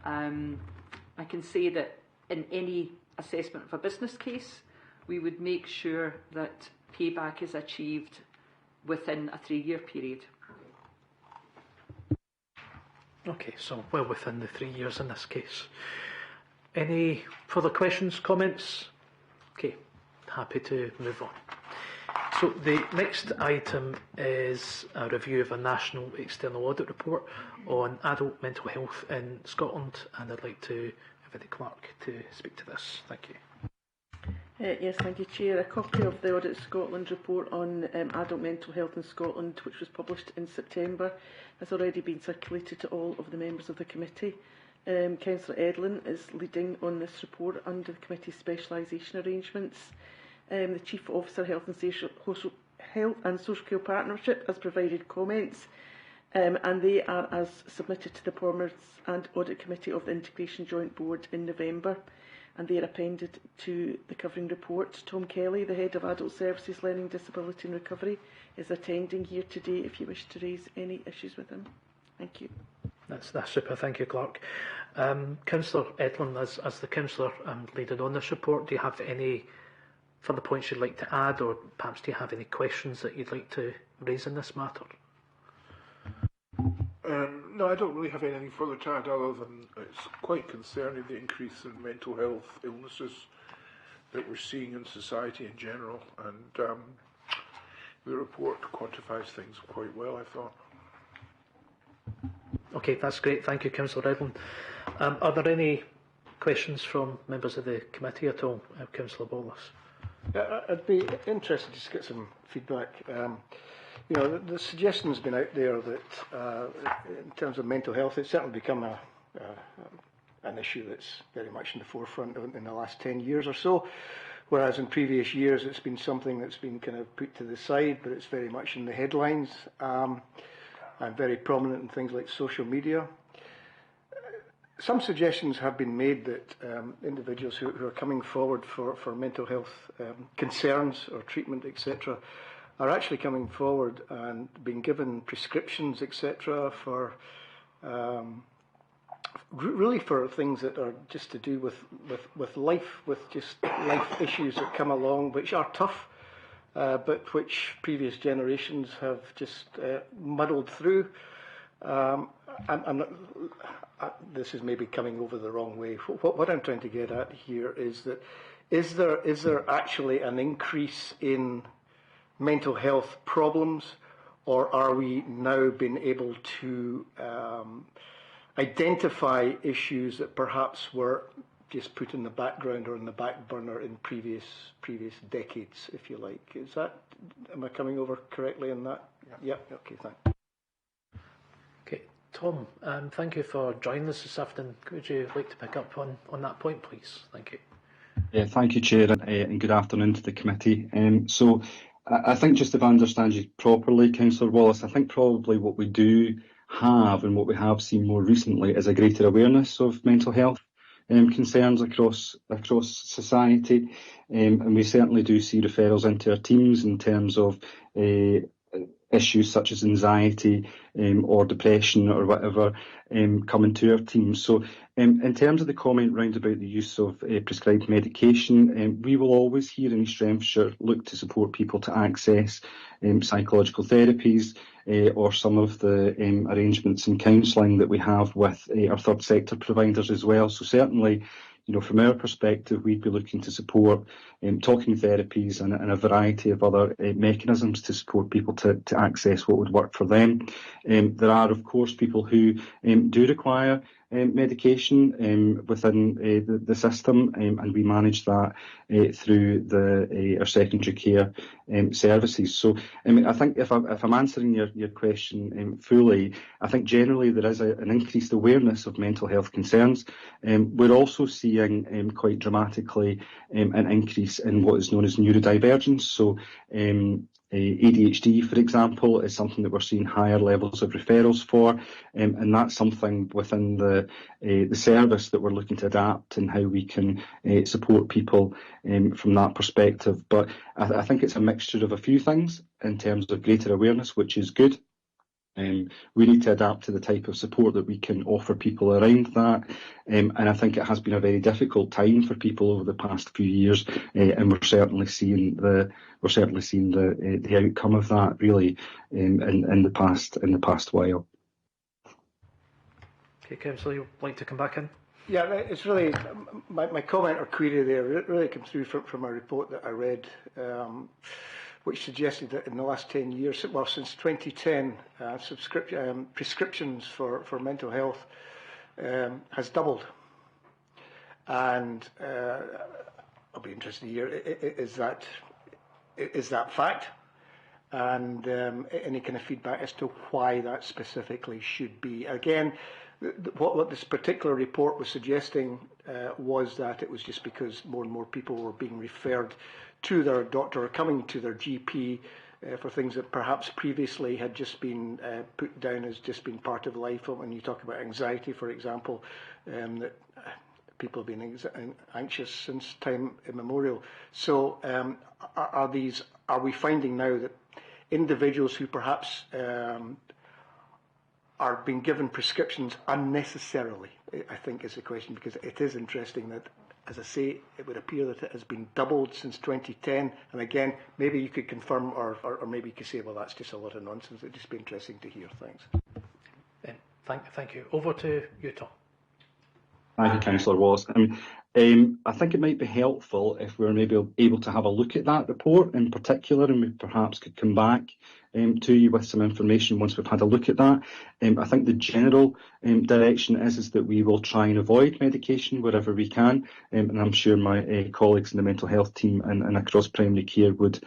I can say that in any assessment of a business case, we would make sure that payback is achieved within a 3-year period. Okay, so well within the 3 years in this case. Any further questions, comments? Okay, happy to move on. So the next item is a review of a national external audit report on adult mental health in Scotland, and I'd like to invite the clerk to speak to this. Thank you. Yes, thank you, Chair. A copy of the Audit Scotland report on adult mental health in Scotland, which was published in September, has already been circulated to all of the members of the committee. Councillor Edlin is leading on this report under the committee's specialisation arrangements. The Chief Officer Health and Social Care Partnership has provided comments, and they are as submitted to the Performance and Audit Committee of the Integration Joint Board in November, and they are appended to the covering report. Tom Kelly, the Head of Adult Services, Learning, Disability and Recovery, is attending here today if you wish to raise any issues with him. Thank you. That's super, thank you, Clerk. Councillor Edlin, as the Councillor leading on this report, do you have any further points you'd like to add, or perhaps do you have any questions that you'd like to raise in this matter? No, I don't really have anything further to add other than it's quite concerning, the increase in mental health illnesses that we're seeing in society in general, and the report quantifies things quite well, I thought. Okay, that's great. Thank you, Councillor Edlin. Are there any questions from members of the committee at all? Councillor Bollas. I'd be interested to get some feedback. The suggestion has been out there that in terms of mental health, it's certainly become an issue that's very much in the forefront in the last 10 years or so, whereas in previous years it's been something that's been kind of put to the side, but it's very much in the headlines and very prominent in things like social media. Some suggestions have been made that individuals who are coming forward for mental health concerns or treatment, etc., are actually coming forward and being given prescriptions, etc., for really for things that are just to do with life, with just life issues that come along, which are tough, but which previous generations have just muddled through. I'm not, this is maybe coming over the wrong way. What I'm trying to get at here is that is there actually an increase in mental health problems, or are we now being able to identify issues that perhaps were just put in the background or in the back burner in previous decades, if you like? Am I coming over correctly in that? Yeah. Okay, thanks. Okay, Tom, thank you for joining us this afternoon. Would you like to pick up on that point, please? Thank you. Yeah, thank you, Chair, and good afternoon to the committee. So I think, just if I understand you properly, Councillor Wallace, I think probably what we do have and what we have seen more recently is a greater awareness of mental health concerns across society, and we certainly do see referrals into our teams in terms of issues such as anxiety or depression or whatever coming to our team. So in terms of the comment round about the use of prescribed medication, we will always here in East Renfrewshire look to support people to access psychological therapies or some of the arrangements and counselling that we have with our third sector providers as well. So certainly, from our perspective, we'd be looking to support talking therapies and a variety of other mechanisms to support people to access what would work for them. There are, of course, people who do require medication within the system, and we manage that through our secondary care services. So, I think if I'm answering your question fully, I think generally there is an increased awareness of mental health concerns. We're also seeing quite dramatically an increase in what is known as neurodivergence. So, ADHD, for example, is something that we're seeing higher levels of referrals for, and that's something within the service that we're looking to adapt and how we can support people from that perspective. But I think it's a mixture of a few things in terms of greater awareness, which is good. We need to adapt to the type of support that we can offer people around that, and I think it has been a very difficult time for people over the past few years, and we're certainly seeing the outcome of that really in the past while. Okay, Councillor, you'd like to come back in? Yeah, it's really my comment or query there really comes through from a report that I read, which suggested that in the last 10 years, well, since 2010, prescriptions for mental health has doubled. And I'll be interested to hear, is that fact? And any kind of feedback as to why that specifically should be. Again, what this particular report was suggesting was that it was just because more and more people were being referred to their doctor or coming to their GP for things that perhaps previously had just been put down as just being part of life. When you talk about anxiety, for example, that people have been anxious since time immemorial. So are we finding now that individuals who perhaps are being given prescriptions unnecessarily, I think is the question, because it is interesting that, as I say, it would appear that it has been doubled since 2010. And again, maybe you could confirm or maybe you could say, well, that's just a lot of nonsense. It'd just be interesting to hear. Thanks. Thank you. Over to you, Tom. Thank you, Councillor Wallace. I think it might be helpful if we were maybe able to have a look at that report in particular, and we perhaps could come back to you with some information once we've had a look at that. I think the general direction is that we will try and avoid medication wherever we can, and I'm sure my colleagues in the mental health team and across primary care would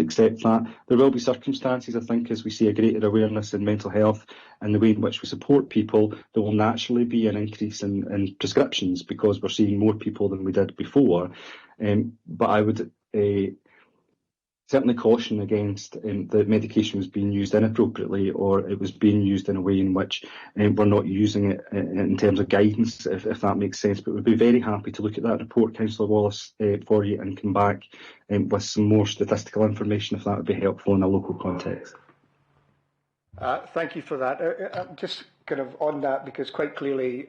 accept that. There will be circumstances, I think, as we see a greater awareness in mental health and the way in which we support people, there will naturally be an increase in prescriptions because we're seeing more people than we did before. But I would certainly caution against that medication was being used inappropriately or it was being used in a way in which we're not using it in terms of guidance, if that makes sense. But we'd be very happy to look at that report, Councillor Wallace, for you and come back with some more statistical information if that would be helpful in a local context. Thank you for that. Just kind of on that, because quite clearly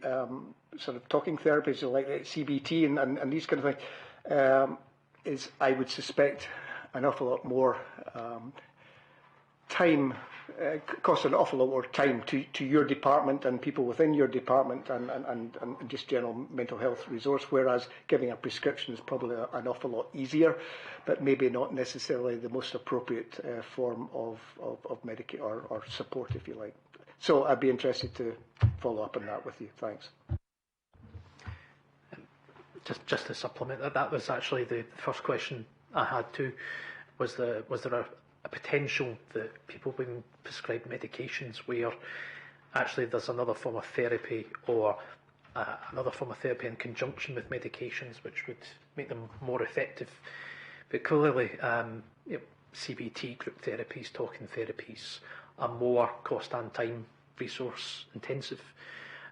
sort of talking therapies like CBT and these kind of things is, I would suspect, an awful lot more time, costs an awful lot more time to your department and people within your department and just general mental health resource, whereas giving a prescription is probably an awful lot easier, but maybe not necessarily the most appropriate form of medication or support, if you like. So I'd be interested to follow up on that with you. Thanks. Just to supplement that was actually the first question I had too. Was there a potential that people being prescribed medications where actually there's another form of therapy or another form of therapy in conjunction with medications which would make them more effective? But clearly, CBT, group therapies, talking therapies are more cost and time resource intensive.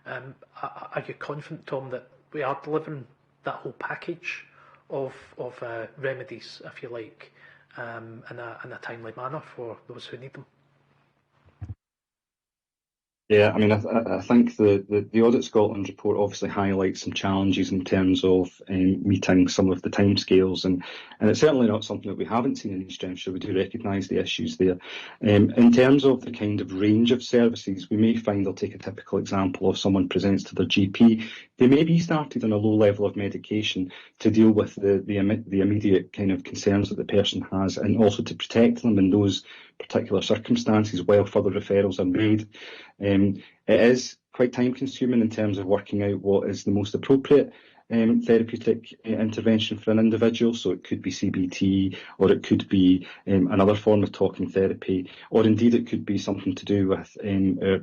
Are you confident, Tom, that we are delivering that whole package of remedies, if you like, in a timely manner for those who need them. Yeah, I mean, I think the Audit Scotland report obviously highlights some challenges in terms of meeting some of the timescales, and it's certainly not something that we haven't seen in East Hampshire. We do recognise the issues there. In terms of the kind of range of services, we may find, I'll take a typical example of someone presents to their GP. They may be started on a low level of medication to deal with the immediate kind of concerns that the person has, and also to protect them in those particular circumstances while further referrals are made. It is quite time consuming in terms of working out what is the most appropriate therapeutic intervention for an individual. So it could be CBT, or it could be another form of talking therapy, or indeed it could be something to do with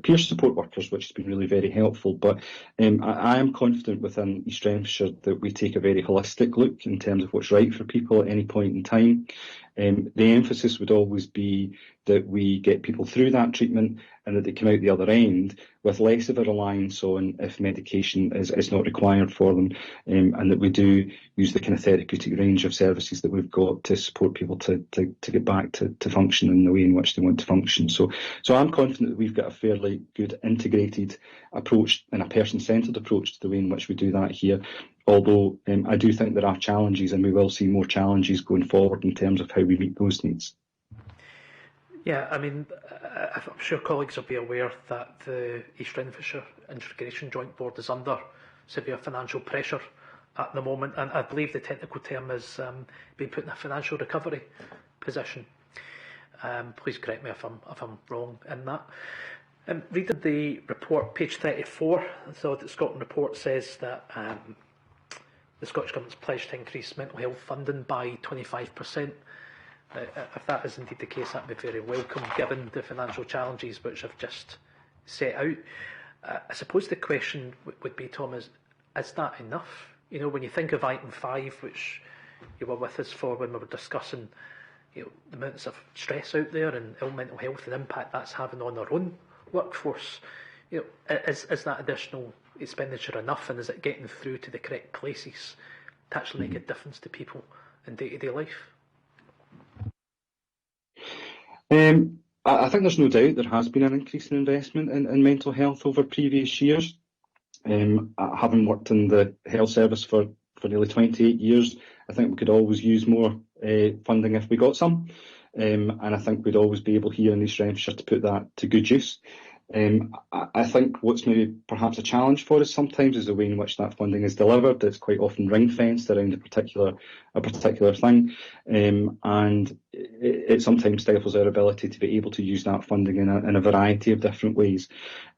peer support workers, which has been really very helpful. But I am confident within East Renfrewshire that we take a very holistic look in terms of what's right for people at any point in time. The emphasis would always be that we get people through that treatment and that they come out the other end with less of a reliance on if medication is not required for them, and that we do use the kind of therapeutic range of services that we've got to support people to get back to function in the way in which they want to function. So I'm confident that we've got a fairly good integrated approach and a person-centred approach to the way in which we do that here. Although I do think there are challenges, and we will see more challenges going forward in terms of how we meet those needs. Yeah, I mean, I'm sure colleagues will be aware that the East Renfrewshire Integration Joint Board is under severe financial pressure at the moment, and I believe the technical term is being put in a financial recovery position. Please correct me if I'm wrong in that. Reading the report, page 34, the Audit Scotland report says that the Scottish Government's pledged to increase mental health funding by 25%. If that is indeed the case, that would be very welcome, given the financial challenges which I've just set out. I suppose the question would be, Tom, is that enough? You know, when you think of item 5, which you were with us for when we were discussing, you know, the amounts of stress out there and ill mental health and impact that's having on our own workforce, you know, is that additional expenditure enough, and is it getting through to the correct places to actually make a difference to people in day-to-day life? I think there's no doubt there has been an increase in investment in mental health over previous years. Having worked in the health service for nearly 28 years, I think we could always use more funding if we got some. And I think we'd always be able here in East Renfrewshire to put that to good use. I think what's maybe perhaps a challenge for us sometimes is the way in which that funding is delivered. It's quite often ring-fenced around a particular thing, and it sometimes stifles our ability to be able to use that funding in a variety of different ways.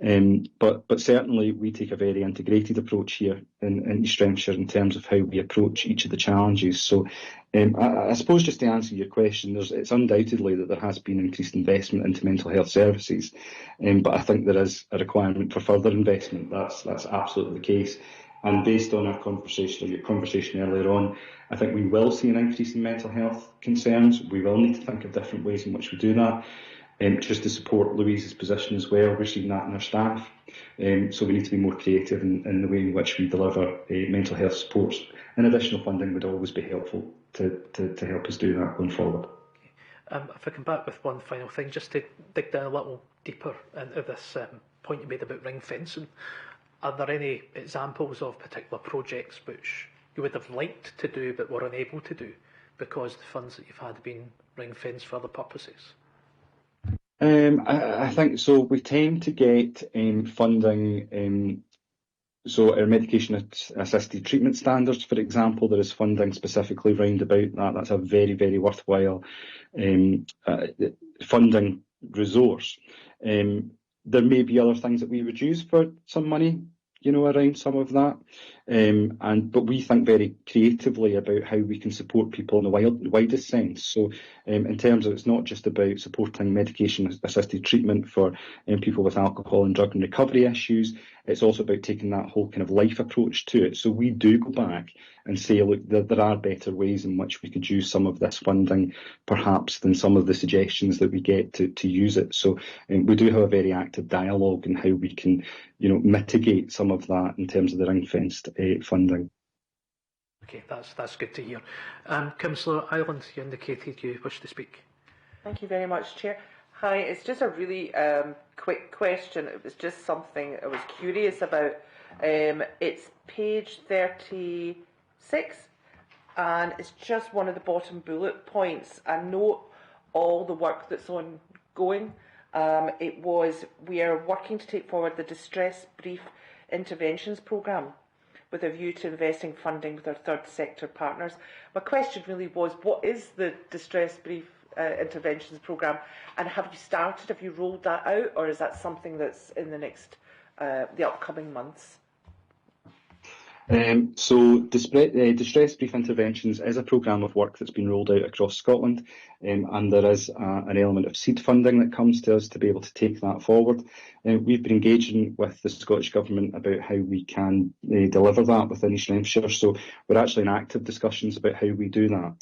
But certainly we take a very integrated approach here in East Renfrewshire in terms of how we approach each of the challenges. So I suppose just to answer your question, it's undoubtedly that there has been increased investment into mental health services, but I think there is a requirement for further investment. That's absolutely the case. And based on our conversation earlier on, I think we will see an increase in mental health concerns. We will need to think of different ways in which we do that. Just to support Louise's position as well, we're seeing that in our staff. So we need to be more creative in the way in which we deliver mental health supports. And additional funding would always be helpful to help us do that going forward. If I come back with one final thing, just to dig down a little deeper into this point you made about ring fencing, are there any examples of particular projects which you would have liked to do but were unable to do because the funds that you've had have been ring fenced for other purposes? I think so. We tend to get funding. So our medication-assisted treatment standards, for example, there is funding specifically round about that. That's a very, very worthwhile funding resource. There may be other things that we would use for some money, you know, around some of that. But we think very creatively about how we can support people in the widest sense. So in terms of, it's not just about supporting medication-assisted treatment for people with alcohol and drug and recovery issues, it's also about taking that whole kind of life approach to it. So we do go back and say, look, there are better ways in which we could use some of this funding, perhaps, than some of the suggestions that we get to use it. So we do have a very active dialogue in how we can, you know, mitigate some of that in terms of the ring-fenced funding. Okay, that's good to hear. Councillor Ireland, you indicated you wish to speak. Thank you very much, Chair. Hi, it's just a really quick question. It was just something I was curious about. It's page 36, and it's just one of the bottom bullet points. I note all the work that's ongoing. We are working to take forward the Distress Brief Interventions Programme with a view to investing funding with our third sector partners. My question really was, what is the Distress Brief Interventions Programme, and have you rolled that out, or is that something that's in the upcoming months? Distress Brief Interventions is a programme of work that's been rolled out across Scotland, and there is an element of seed funding that comes to us to be able to take that forward. We've been engaging with the Scottish Government about how we can deliver that within East Hampshire, so we're actually in active discussions about how we do that.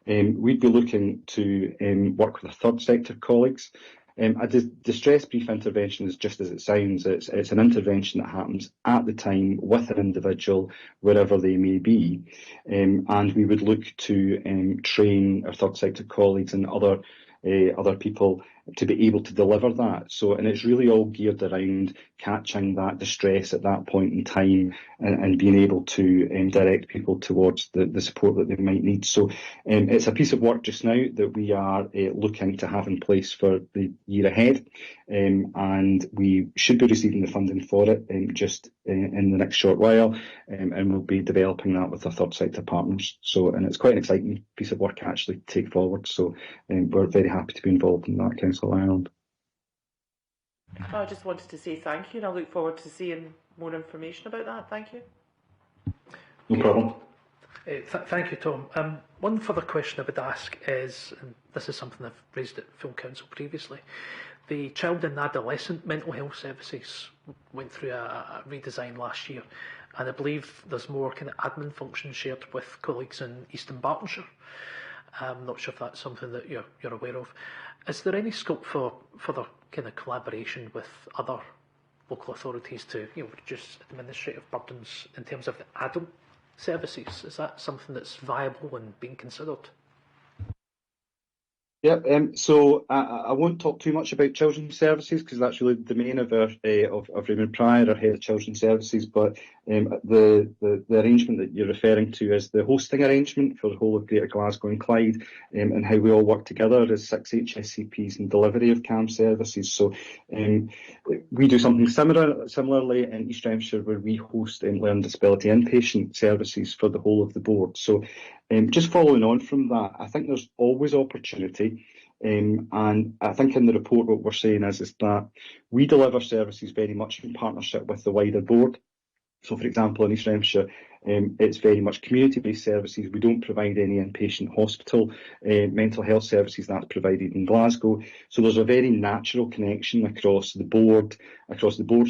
We'd be looking to work with our third sector colleagues. A distress brief intervention is just as it sounds. It's an intervention that happens at the time with an individual, wherever they may be, and we would look to train our third sector colleagues and other people to be able to deliver that. And it's really all geared around catching that distress at that point in time and being able to direct people towards the support that they might need. So it's a piece of work just now that we are looking to have in place for the year ahead, and we should be receiving the funding for it just in the next short while, and we'll be developing that with our third sector partners. And it's quite an exciting piece of work actually to take forward. We're very happy to be involved in that, Councillor Ireland. I just wanted to say thank you, and I look forward to seeing more information about that. Thank you. No problem. Thank you, Tom. One further question I would ask is, and this is something I've raised at full council previously, the child and adolescent mental health services went through a redesign last year, and I believe there's more kind of admin functions shared with colleagues in Eastern Bartonshire. I'm not sure if that's something that you're aware of. Is there any scope for further kind of collaboration with other local authorities to reduce administrative burdens in terms of the adult services? Is that something that's viable and being considered? Yeah, so I won't talk too much about children's services because that's really the domain of Raymond Pryor, our head of children's services. But the arrangement that you're referring to is the hosting arrangement for the whole of Greater Glasgow and Clyde, and how we all work together as 6 HSCPs in delivery of CAM services. So we do something similarly in East Hampshire, where we host learning disability inpatient services for the whole of the board. So just following on from that, I think there's always opportunity, and I think in the report what we're saying is that we deliver services very much in partnership with the wider board. So, for example, in East Hampshire, it's very much community-based services. We don't provide any inpatient hospital mental health services. That's provided in Glasgow. So there's a very natural connection across the board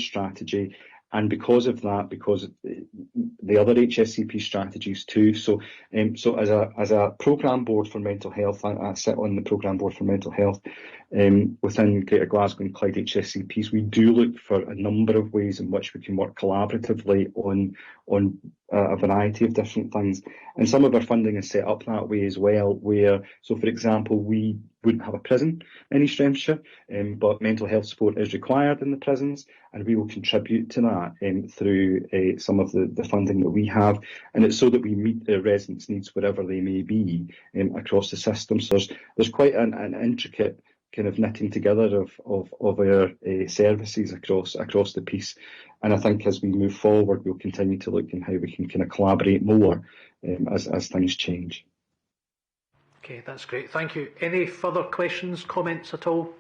strategy. And because of that, because of the other HSCP strategies too. So as a programme board for mental health, I sit on the programme board for mental health within Greater Glasgow and Clyde HSCPs. We do look for a number of ways in which we can work collaboratively on a variety of different things. And some of our funding is set up that way as well, so for example, we wouldn't have a prison in East Hampshire, but mental health support is required in the prisons, and we will contribute to that through some of the funding that we have, and it's so that we meet the residents' needs wherever they may be across the system. So there's quite an intricate kind of knitting together of our services across the piece, and I think as we move forward, we'll continue to look at how we can kind of collaborate more as things change. Okay, that's great. Thank you. Any further questions, comments at all?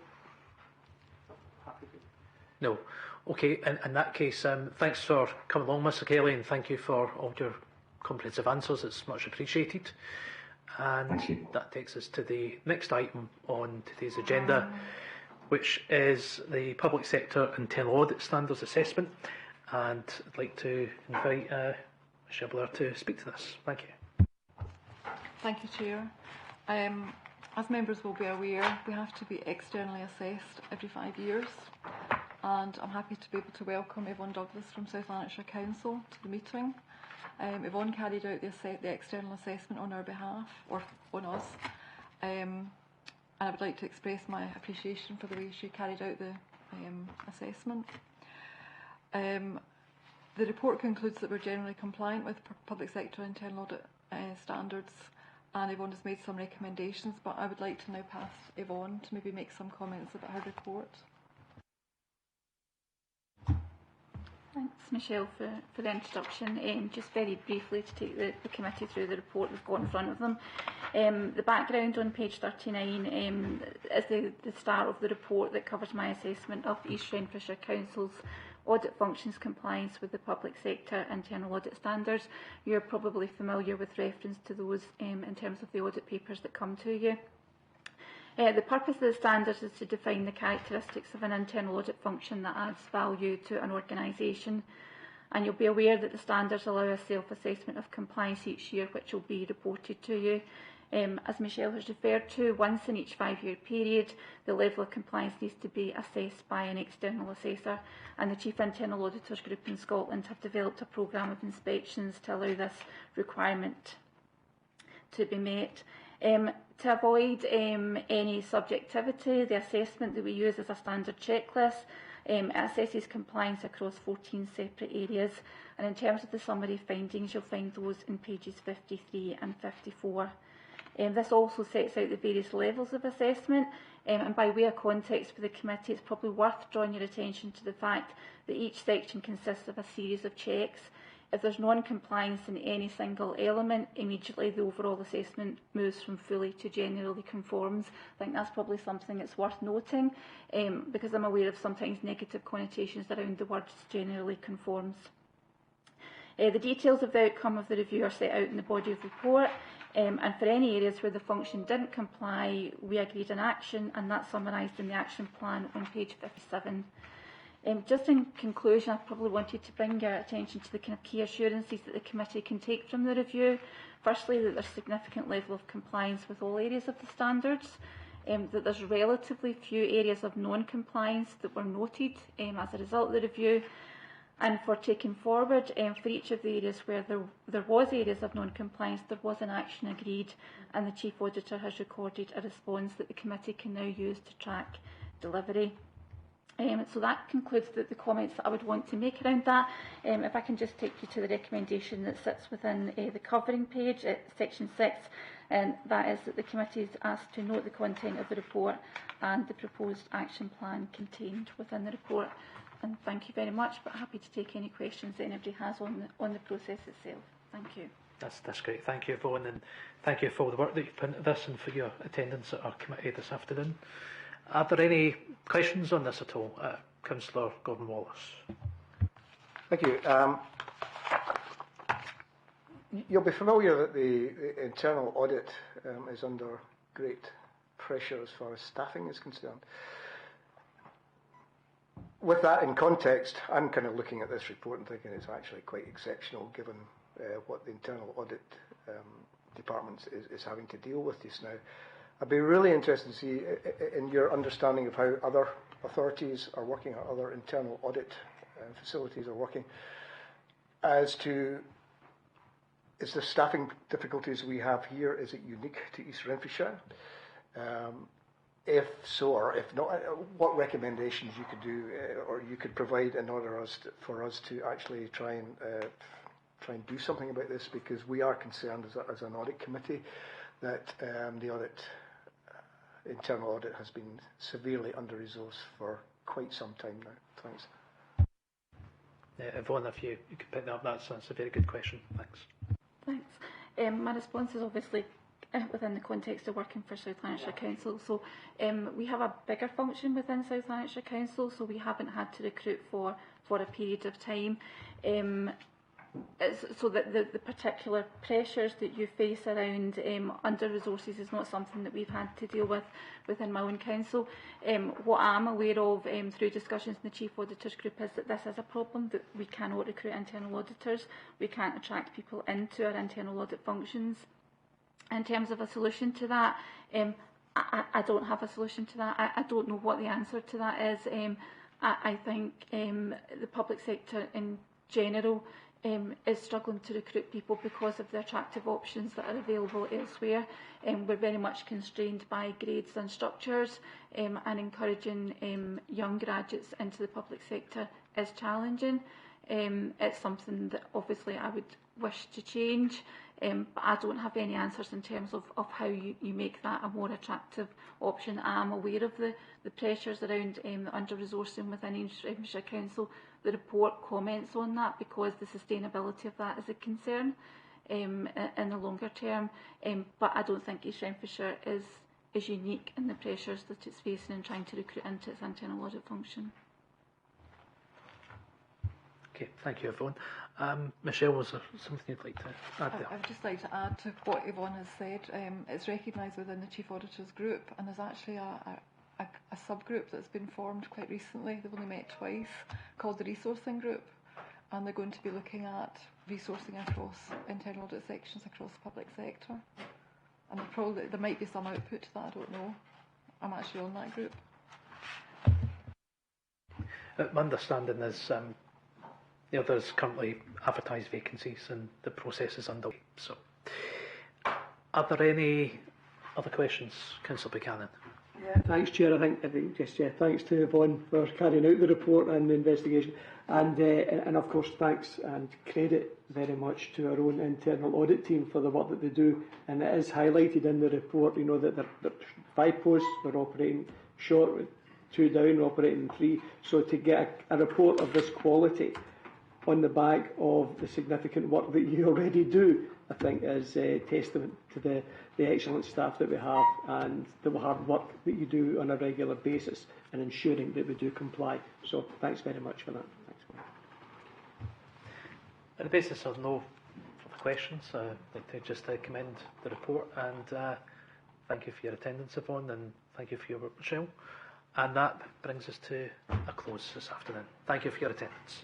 No. Okay, in that case, thanks for coming along, Mr. Kelly, and thank you for all your comprehensive answers. It's much appreciated. And that takes us to the next item on today's agenda, which is the Public Sector Internal Audit Standards Assessment. And I'd like to invite Michelle Blair to speak to this. Thank you. Thank you, Chair. As members will be aware, we have to be externally assessed every 5 years, and I'm happy to be able to welcome Yvonne Douglas from South Lanarkshire Council to the meeting. Yvonne carried out the external assessment on our behalf, or on us, and I would like to express my appreciation for the way she carried out the assessment. The report concludes that we're generally compliant with public sector internal audit standards, and Yvonne has made some recommendations, but I would like to now pass Yvonne to maybe make some comments about her report. Thanks, Michelle, for the introduction. Just very briefly to take the committee through the report we've got in front of them. The background on page 39 is the start of the report that covers my assessment of East Renfrewshire Council's audit functions compliance with the public sector internal audit standards. You're probably familiar with reference to those in terms of the audit papers that come to you. The purpose of the standards is to define the characteristics of an internal audit function that adds value to an organisation, and you'll be aware that the standards allow a self-assessment of compliance each year, which will be reported to you. As Michelle has referred to, once in each 5-year period, the level of compliance needs to be assessed by an external assessor, and the Chief Internal Auditors Group in Scotland have developed a programme of inspections to allow this requirement to be met. To avoid any subjectivity, the assessment that we use is a standard checklist. It assesses compliance across 14 separate areas, and in terms of the summary findings, you'll find those in pages 53 and 54. This also sets out the various levels of assessment, and by way of context for the committee, it's probably worth drawing your attention to the fact that each section consists of a series of checks. If there's non-compliance in any single element, immediately the overall assessment moves from fully to generally conforms. I think that's probably something that's worth noting, because I'm aware of sometimes negative connotations around the words generally conforms. The details of the outcome of the review are set out in the body of the report, and for any areas where the function didn't comply, we agreed an action, and that's summarised in the action plan on page 57. Just in conclusion, I probably wanted to bring your attention to the kind of key assurances that the committee can take from the review. Firstly, that there's significant level of compliance with all areas of the standards, that there's relatively few areas of non-compliance that were noted as a result of the review, and for taking forward, for each of the areas where there was areas of non-compliance, there was an action agreed, and the Chief Auditor has recorded a response that the committee can now use to track delivery. So that concludes the comments that I would want to make around that. If I can just take you to the recommendation that sits within the covering page at section 6, and that is that the committee is asked to note the content of the report and the proposed action plan contained within the report. And thank you very much, but happy to take any questions that anybody has on the process itself. Thank you. That's great. Thank you, Yvonne, and thank you for all the work that you've put into this and for your attendance at our committee this afternoon. Are there any questions on this at all? Councillor Gordon-Wallace. Thank you. You'll be familiar that the internal audit is under great pressure as far as staffing is concerned. With that in context, I'm kind of looking at this report and thinking it's actually quite exceptional given what the internal audit department is having to deal with just now. I'd be really interested to see in your understanding of how other authorities are working, or other internal audit facilities are working, as to, is the staffing difficulties we have here, is it unique to East Renfrewshire? If so, or if not, what recommendations you could do or you could provide in order for us to actually try and do something about this, because we are concerned as an audit committee that the internal audit has been severely under-resourced for quite some time now. Thanks. Yvonne, if you could pick that up, that's a very good question. Thanks. Thanks. My response is obviously within the context of working for South Lanarkshire Council. So we have a bigger function within South Lanarkshire Council, so we haven't had to recruit for a period of time. So that the particular pressures that you face around under-resources is not something that we've had to deal with within my own council. What I'm aware of through discussions in the Chief Auditors Group is that this is a problem, that we cannot recruit internal auditors. We can't attract people into our internal audit functions. In terms of a solution to that, I don't have a solution to that. I don't know what the answer to that is. I think the public sector in general is struggling to recruit people because of the attractive options that are available elsewhere. We're very much constrained by grades and structures, and encouraging young graduates into the public sector is challenging. It's something that obviously I would wish to change, but I don't have any answers in terms of how you make that a more attractive option. I am aware of the pressures around under-resourcing within Aberdeenshire Council. The report comments on that because the sustainability of that is a concern in the longer term, but I don't think East Renfrewshire is unique in the pressures that it's facing in trying to recruit into its internal audit function. Okay, thank you, Yvonne. Michelle, was there something you'd like to add there? I would just like to add to what Yvonne has said. It's recognised within the Chief Auditor's group, and there's actually a subgroup that's been formed quite recently. They've only met twice, called the Resourcing Group, and they're going to be looking at resourcing across internal audit sections across the public sector. And there might be some output to that, I don't know. I'm actually on that group. My understanding is there's currently advertised vacancies and the process is underway. So, are there any other questions, Councillor Buchanan? Yeah, thanks, Chair. I think just thanks to Yvonne for carrying out the report and the investigation, and of course thanks and credit very much to our own internal audit team for the work that they do. And it is highlighted in the report, that there 5 posts were operating short, with 2 down, operating 3. So to get a report of this quality on the back of the significant work that you already do, I think is a testament to the excellent staff that we have and the hard work that you do on a regular basis and ensuring that we do comply. So thanks very much for that. Thanks. On the basis of no further questions, I'd like to just commend the report and thank you for your attendance, Yvonne, and thank you for your work, Michelle. And that brings us to a close this afternoon. Thank you for your attendance.